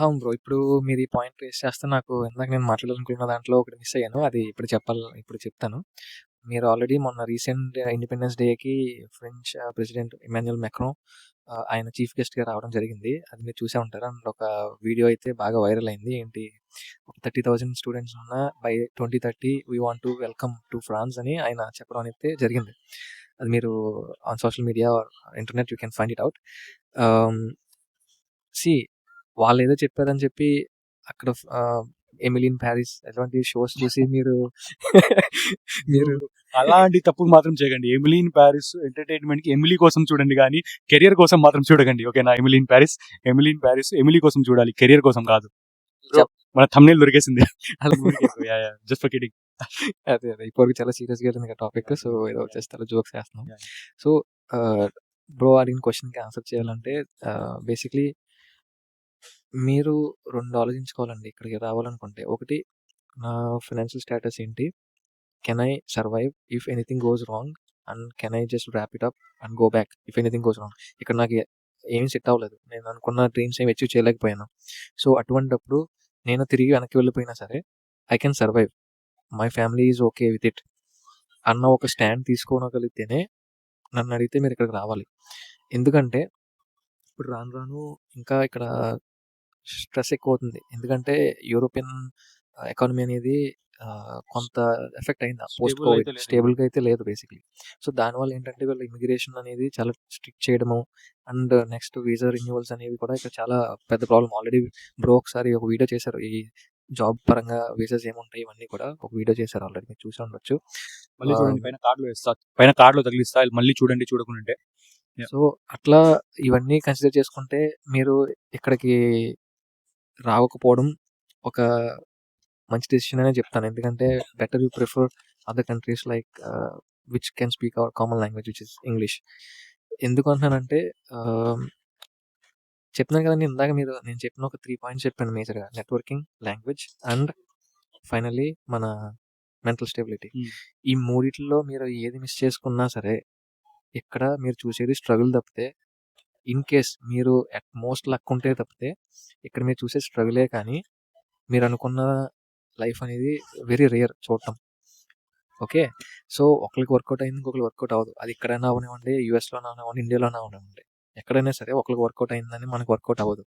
S1: అవును బ్రో, ఇప్పుడు మీరు ఈ పాయింట్ రేస్ చేస్తే నాకు ఇందాక నేను మాట్లాడాలనుకున్న దాంట్లో ఒకటి మిస్ అయ్యాను, అది ఇప్పుడు చెప్తాను. మీరు ఆల్రెడీ మొన్న రీసెంట్ ఇండిపెండెన్స్ డేకి ఫ్రెంచ్ ప్రెసిడెంట్ ఇమాన్యుయల్ మ్యాక్రో ఆయన చీఫ్ గెస్ట్గా రావడం జరిగింది. అది మీరు చూసే ఉంటారు. అండ్ ఒక వీడియో అయితే బాగా వైరల్ అయింది. ఏంటి, 30,000 స్టూడెంట్స్ ఉన్న by 2030 we want to welcome to France అని ఆయన చెప్పడం అయితే జరిగింది. అది మీరు on social media or internet you can find it out. See వాళ్ళేదో చెప్పారని చెప్పి అక్కడ ఎమిలీ ఇన్ ప్యారిస్ అటువంటి షోస్ చూసి మీరు మీరు
S2: అలాంటి తప్పులు మాత్రం చేయకండి. ఎమిలీ ఇన్ ప్యారిస్ ఎంటర్టైన్మెంట్ కి ఎమిలీ కోసం చూడండి కానీ కెరియర్ కోసం మాత్రం చూడకండి. ఓకేనా? ఎమిలీ ఇన్ ప్యారిస్ ఎమిలీ కోసం చూడాలి, కెరియర్ కోసం కాదు.
S1: చెప్-
S2: మన thumbnail దొరికేసింది.
S1: అలా
S2: జస్ట్ ఫర్ కిడింగ్.
S1: అదే ఇప్పటివరకు చాలా సీరియస్గా వెళ్ళింది టాపిక్. సో ఏదో వచ్చేస్తారు జోక్స్ వేస్తున్నాం.
S2: Yeah.
S1: సో బ్రో అడిగిన క్వశ్చన్కి ఆన్సర్ చేయాలంటే బేసిక్లీ మీరు 2 ఆలోచించుకోవాలండి ఇక్కడికి రావాలనుకుంటే. ఒకటి, నా ఫైనాన్షియల్ స్టేటస్ ఏంటి, can I survive if anything goes wrong, and can I just wrap it up and go back if anything goes wrong. ఇక్కడ నాకు ఏమీ సెట్ అవ్వలేదు, నేను అనుకున్న డ్రీమ్స్ ఏమి అచీవ్ చేయలేకపోయాను. సో అటువంటప్పుడు నేను తిరిగి వెనక్కి వెళ్ళిపోయినా సరే I can survive, my family is okay with it అన్న ఒక స్టాండ్ తీసుకోగలిగితేనే నన్ను అడిగితే మీరు ఇక్కడికి రావాలి. ఎందుకంటే ఇప్పుడు రాను రాను ఇంకా ఇక్కడ స్ట్రెస్ ఎక్కువ అవుతుంది. ఎందుకంటే యూరోపియన్ ఎకానమీ అనేది కొంత ఎఫెక్ట్ అయింది పోస్ట్
S2: Stable
S1: కోవిడ్.
S2: అయితే లేదు.
S1: స్టేబుల్గా అయితే లేదు బేసిక్లీ. సో దానివల్ల ఏంటంటే వీళ్ళ ఇమిగ్రేషన్ అనేది చాలా స్ట్రిక్ట్ చేయడము, అండ్ నెక్స్ట్ వీసా రెన్యువల్స్ అనేవి కూడా ఇక్కడ చాలా పెద్ద ప్రాబ్లం. ఆల్రెడీ బ్రో ఒకసారి ఒక వీడియో చేశారు, ఈ జాబ్ పరంగా వీసాస్ ఏముంటాయి ఇవన్నీ కూడా ఒక వీడియో చేశారు, ఆల్రెడీ మీరు చూసి ఉండొచ్చు.
S2: మళ్ళీ చూడండి, పైన కార్డులో తగిలిస్తా, మళ్ళీ చూడండి చూడకుంటే. Yeah.
S1: సో అట్లా ఇవన్నీ కన్సిడర్ చేసుకుంటే మీరు ఇక్కడికి రావకపోవడం ఒక మంచి డెసిషన్ అనే చెప్తాను. ఎందుకంటే better you prefer other countries like which can speak our common language which is English. ఎందుకు అంటున్నానంటే చెప్తున్నాను కదండి ఇందాక, నేను చెప్పిన ఒక 3 పాయింట్స్ చెప్పాను మేజర్గా: నెట్వర్కింగ్, లాంగ్వేజ్ అండ్ ఫైనల్లీ మన మెంటల్ స్టెబిలిటీ. ఈ మూడిట్లో మీరు ఏది మిస్ చేసుకున్నా సరే ఇక్కడ మీరు చూసేది స్ట్రగుల్ తప్పితే, ఇన్ కేస్ మీరు అట్ మోస్ట్ లక్ ఉంటే తప్పితే ఇక్కడ మీరు చూసే స్ట్రగులే, కానీ మీరు అనుకున్న లైఫ్ అనేది వెరీ రేర్ చూడటం. ఓకే, సో ఒకరికి వర్కౌట్ అయింది, ఇంకొకరికి వర్కౌట్ అవ్వదు. అది ఎక్కడైనా అవనివ్వండి, యూఎస్లోనే అవనివ్వండి, ఇండియాలోనే అవనివ్వండి, ఎక్కడైనా సరే ఒకరికి వర్కౌట్ అయిందని మనకు వర్కౌట్ అవ్వదు.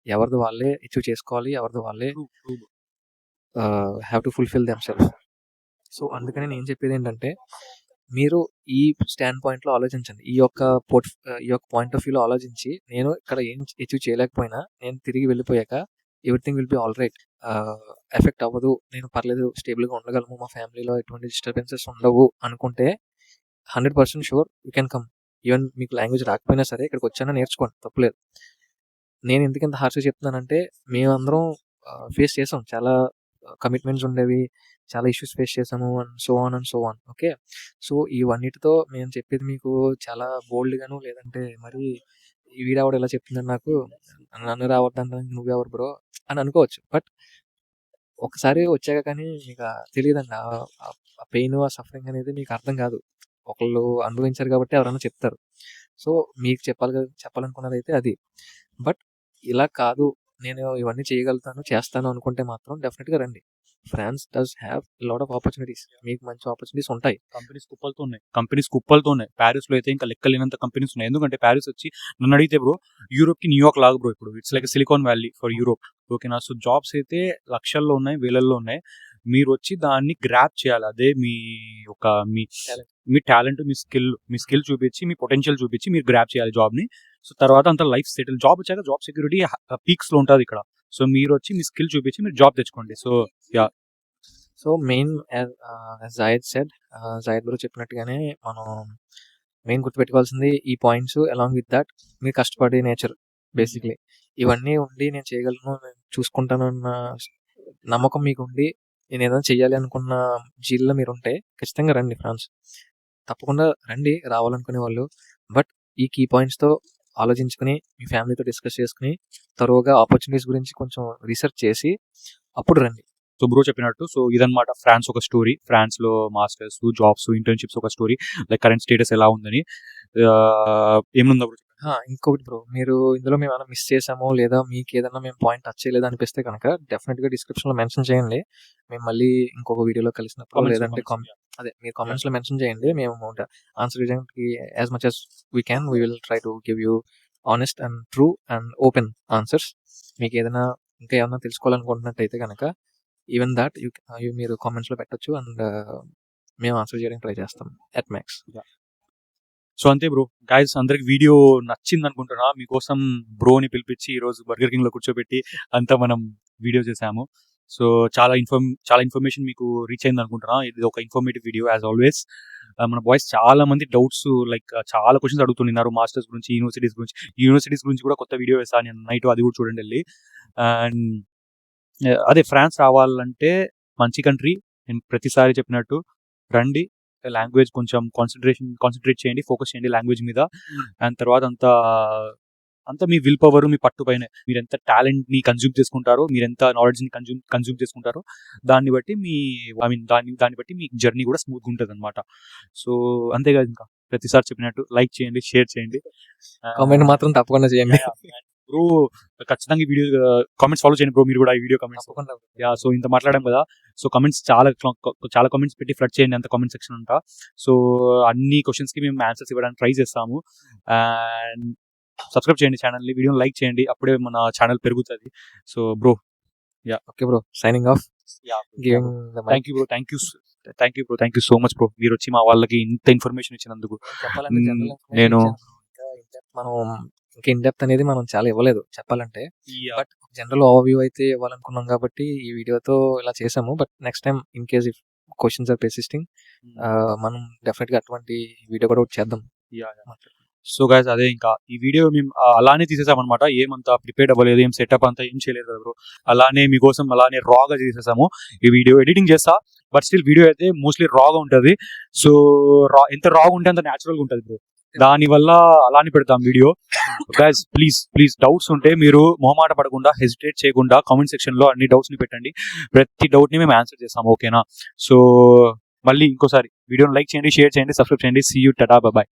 S1: ఎవరిది వాళ్ళే అచీవ్ చేసుకోవాలి, ఎవరిది వాళ్ళే have to fulfil them self. So అందుకని నేను చెప్పేది ఏంటంటే మీరు ఈ స్టాండ్ పాయింట్లో ఆలోచించండి, ఈ యొక్క పాయింట్ ఆఫ్ వ్యూలో ఆలోచించి, నేను ఇక్కడ ఏం అచీవ్ చేయలేకపోయినా నేను తిరిగి వెళ్ళిపోయాక everything will be all right, effect అవ్వదు, నేను పర్లేదు స్టేబుల్గా ఉండగలము, మా ఫ్యామిలీలో ఎటువంటి డిస్టర్బెన్సెస్ ఉండవు అనుకుంటే 100% sure you can come. Even మీకు లాంగ్వేజ్ రాకపోయినా సరే ఇక్కడికి వచ్చానో నేర్చుకోండి, తప్పులేదు. నేను ఎందుకు ఇంత హార్ష్గా చెప్తున్నానంటే మేమందరం ఫేస్ చేసాం, చాలా కమిట్మెంట్స్ ఉండేవి, చాలా ఇష్యూస్ ఫేస్ చేసాము, and so on. Okay, so ఇవన్నిటితో నేను చెప్పేది మీకు చాలా బోల్డ్గాను, లేదంటే మరి ఈ వీడావిడ ఇలా చెప్తుందని నాకు నన్ను రావద్దంటానికి నువ్వెవరు బ్రో అని అనుకోవచ్చు. బట్ ఒకసారి వచ్చాక కానీ మీకు తెలియదండి, ఆ పెయిన్, ఆ సఫరింగ్ అనేది మీకు అర్థం కాదు. ఒకళ్ళు అనుభవించారు కాబట్టి ఎవరైనా చెప్తారు. సో మీకు చెప్పాలనుకున్నది అయితే అది. బట్ ఇలా కాదు, నేను ఇవన్నీ చేయగలుగుతాను, చేస్తాను అనుకుంటే మాత్రం డెఫినెట్గా రండి. France does have lot of opportunities, మీకు మంచి ఆపర్చునిటీస్ ఉంటాయి.
S2: కంపెనీస్ కుప్పలతో ఉన్నాయి. ప్యారిస్ లో అయితే ఇంకా లెక్కలేనంత కంపెనీస్ ఉన్నాయి. ఎందుకంటే ప్యారిస్ వచ్చి నన్ను అడిగితే బ్రో, యూరోప్ కి న్యూయార్క్ లాగా బ్రో. ఇప్పుడు it's like silicon valley for Europe. ఓకేనా? సో జాబ్స్ అయితే లక్షల్లో ఉన్నాయి, వేలల్లో ఉన్నాయి. మీరు వచ్చి దాన్ని గ్రాప్ చేయాలి. అదే మీ టాలెంట్, మీ స్కిల్ చూపించి, మీ పొటెన్షియల్ చూపించి మీరు గ్రాప్ చేయాలి జాబ్ ని. సో తర్వాత అంత లైఫ్ సెటిల్. జాబ్ వచ్చాక జాబ్ సెక్యూరిటీ పీక్స్ లో ఉంటుంది ఇక్కడ. సో మీరు వచ్చి మీ స్కిల్ చూపించి మీరు జాబ్ తెచ్చుకోండి.
S1: సో మెయిన్ జాయిద్ బ్రో చెప్పినట్టుగానే మనం మెయిన్ గుర్తుపెట్టుకోవాల్సింది ఈ పాయింట్స్. అలాంగ్ విత్ దట్ మీరు కష్టపడే నేచర్, బేసిక్లీ ఇవన్నీ ఉండి నేను చేయగలను, నేను చూసుకుంటాను అన్న నమ్మకం మీకు ఉండి, నేను ఏదైనా చెయ్యాలి అనుకున్న జీల్లో మీరు ఉంటే ఖచ్చితంగా రండి ఫ్రాన్స్. తప్పకుండా రండి రావాలనుకునే వాళ్ళు. బట్ ఈ కీ పాయింట్స్తో ఆలోచించుకుని, మీ ఫ్యామిలీతో డిస్కస్ చేసుకుని, తరువుగా ఆపర్చునిటీస్ గురించి కొంచెం రీసెర్చ్ చేసి అప్పుడు రండి.
S2: సో బ్రో చెప్పినట్టు, సో ఇదన్నమాట ఫ్రాన్స్ ఒక స్టోరీ. ఫ్రాన్స్ లో మాస్టర్స్, జాబ్స్, ఇంటర్న్షిప్స్ ఒక స్టోరీ. లైక్ కరెంట్ స్టేటస్ ఎలా ఉందని. ఏముందా బ్రో?
S1: ఇంకొకటి బ్రో, మీరు ఇందులో మేము ఏమైనా మిస్ చేసామో, లేదా మీకు ఏదైనా మేము పాయింట్ టచ్ చేయలేదు అనిపిస్తే కనుక డెఫినెట్గా డిస్క్రిప్షన్లో మెన్షన్ చేయండి. మేము మళ్ళీ ఇంకొక వీడియోలో కలిసినప్పుడు, లేదంటే మీరు కామెంట్స్లో మెన్షన్ చేయండి. మేము ఆన్సర్ చేయడానికి as much as we can, we will try to give you honest and true and open answers. మీకు ఏదైనా ఇంకా ఏమైనా తెలుసుకోవాలనుకుంటున్నట్టయితే కనుక ఈవెన్ దాట్ మీరు కామెంట్స్లో పెట్టచ్చు, అండ్ మేము ఆన్సర్ చేయడానికి ట్రై చేస్తాం ఎట్ మ్యాక్స్.
S2: సో అంతే బ్రో గైస్, అందరికి వీడియో నచ్చింది అనుకుంటున్నా. మీకోసం బ్రోని పిలిపించి ఈరోజు బర్గర్ కింగ్ లో కూర్చోబెట్టి అంతా మనం వీడియో చేసాము. సో చాలా ఇన్ఫర్మేషన్ మీకు రీచ్ అయింది అనుకుంటున్నా. ఇది ఒక ఇన్ఫర్మేటివ్ వీడియో యాజ్ ఆల్వేస్. మన బాయ్స్ చాలా మంది డౌట్స్ లైక్ చాలా క్వశ్చన్స్ అడుగుతున్నారు మాస్టర్స్ గురించి, యూనివర్సిటీస్ గురించి కూడా కొత్త వీడియో వేస్తాను నేను నైట్, అది కూడా చూడండి వెళ్ళి. అండ్ అదే ఫ్రాన్స్ రావాలంటే మంచి కంట్రీ, నేను ప్రతిసారి చెప్పినట్టు రండి. లాంగ్వేజ్ కొంచెం కాన్సన్ట్రేట్ చేయండి, ఫోకస్ చేయండి లాంగ్వేజ్ మీద. అండ్ తర్వాత అంతా మీ విల్ పవర్, మీ పట్టు పైన మీరు ఎంత టాలెంట్ని కన్జ్యూమ్ చేసుకుంటారో, మీరు ఎంత నాలెడ్జ్ని కన్జ్యూమ్ చేసుకుంటారో దాన్ని బట్టి దాన్ని బట్టి మీ జర్నీ కూడా స్మూత్గా ఉంటుంది అనమాట. సో అంతేకాదు, ఇంకా ప్రతిసారి చెప్పినట్టు లైక్ చేయండి, షేర్ చేయండి,
S1: కామెంట్ మాత్రం తప్పకుండా చేయండి.
S2: బ్రో ఖచ్చితంగా ఈ వీడియో కామెంట్స్ ఫాలో చేయండి బ్రో, మీరు కూడా ఈ వీడియో కామెంట్స్.
S1: తప్పకుండా.
S2: యా, సో ఇంత మాట్లాడాం కదా, సో కమెంట్స్ చాలా కామెంట్స్ పెట్టి ఫ్లడ్ చేయండి అంత కామెంట్ సెక్షన్ అంతా. సో అన్ని క్వశ్చన్స్కి మేము ఆన్సర్స్ ఇవ్వడానికి ట్రై చేస్తాము. అండ్ సబ్స్క్రైబ్ చేయండి ఛానల్ని, వీడియోని లైక్ చేయండి, అప్పుడే మన ఛానల్ పెరుగుతుంది. So bro,
S1: okay bro, signing off. Giving the mic.
S2: Thank you bro, thank you so much bro, మీరు వచ్చి మా వాళ్ళకి ఇంత ఇన్ఫర్మేషన్ ఇచ్చినందుకు.
S1: చెప్పాలంటే general information
S2: నేను
S1: మనం ఇంకా ఇన్ డెప్త్ అనేది మనం చాలా ఇవ్వలేదు చెప్పాలంటే. బట్ జనరల్ ఓవర్వ్యూ అయితే ఇవ్వాలనుకున్నాం కాబట్టి ఈ వీడియోతో ఇలా చేసాము. But next time in case if questions are persisting, మనం డెఫినెట్ గా అటువంటి వీడియో కూడా ఒకటి చేద్దాం.
S2: సో గైస్, అదే ఇంకా ఈ వీడియో మేము అలానే తీసేసామన్నమాట. ఏమంతా ప్రిపేర్డ్ అవ్వలేదు, ఏం సెటప్ అంతా ఏం చేయలేదు బ్రో. అలానే మీకోసం అలానే రాగా చేసేసాము. ఈ వీడియో ఎడిటింగ్ చేస్తా, బట్ స్టిల్ వీడియో అయితే మోస్ట్లీ రాగా ఉంటుంది. సో ఎంత రాగా ఉంటే అంత న్యాచురల్గా ఉంటుంది బ్రో, దానివల్ల అలానే పెడతాం వీడియో. గైస్ ప్లీజ్ డౌట్స్ ఉంటే మీరు మొహమాట పడకుండా, హెసిటేట్ చేయకుండా కామెంట్ సెక్షన్ లో అన్ని డౌట్స్ ని పెట్టండి. ప్రతి డౌట్ ని మేము ఆన్సర్ చేస్తాం, ఓకేనా? సో మళ్ళీ ఇంకోసారి వీడియోని లైక్ చేయండి, షేర్ చేయండి, సబ్స్క్రైబ్ చేయండి. See you, tata, bye.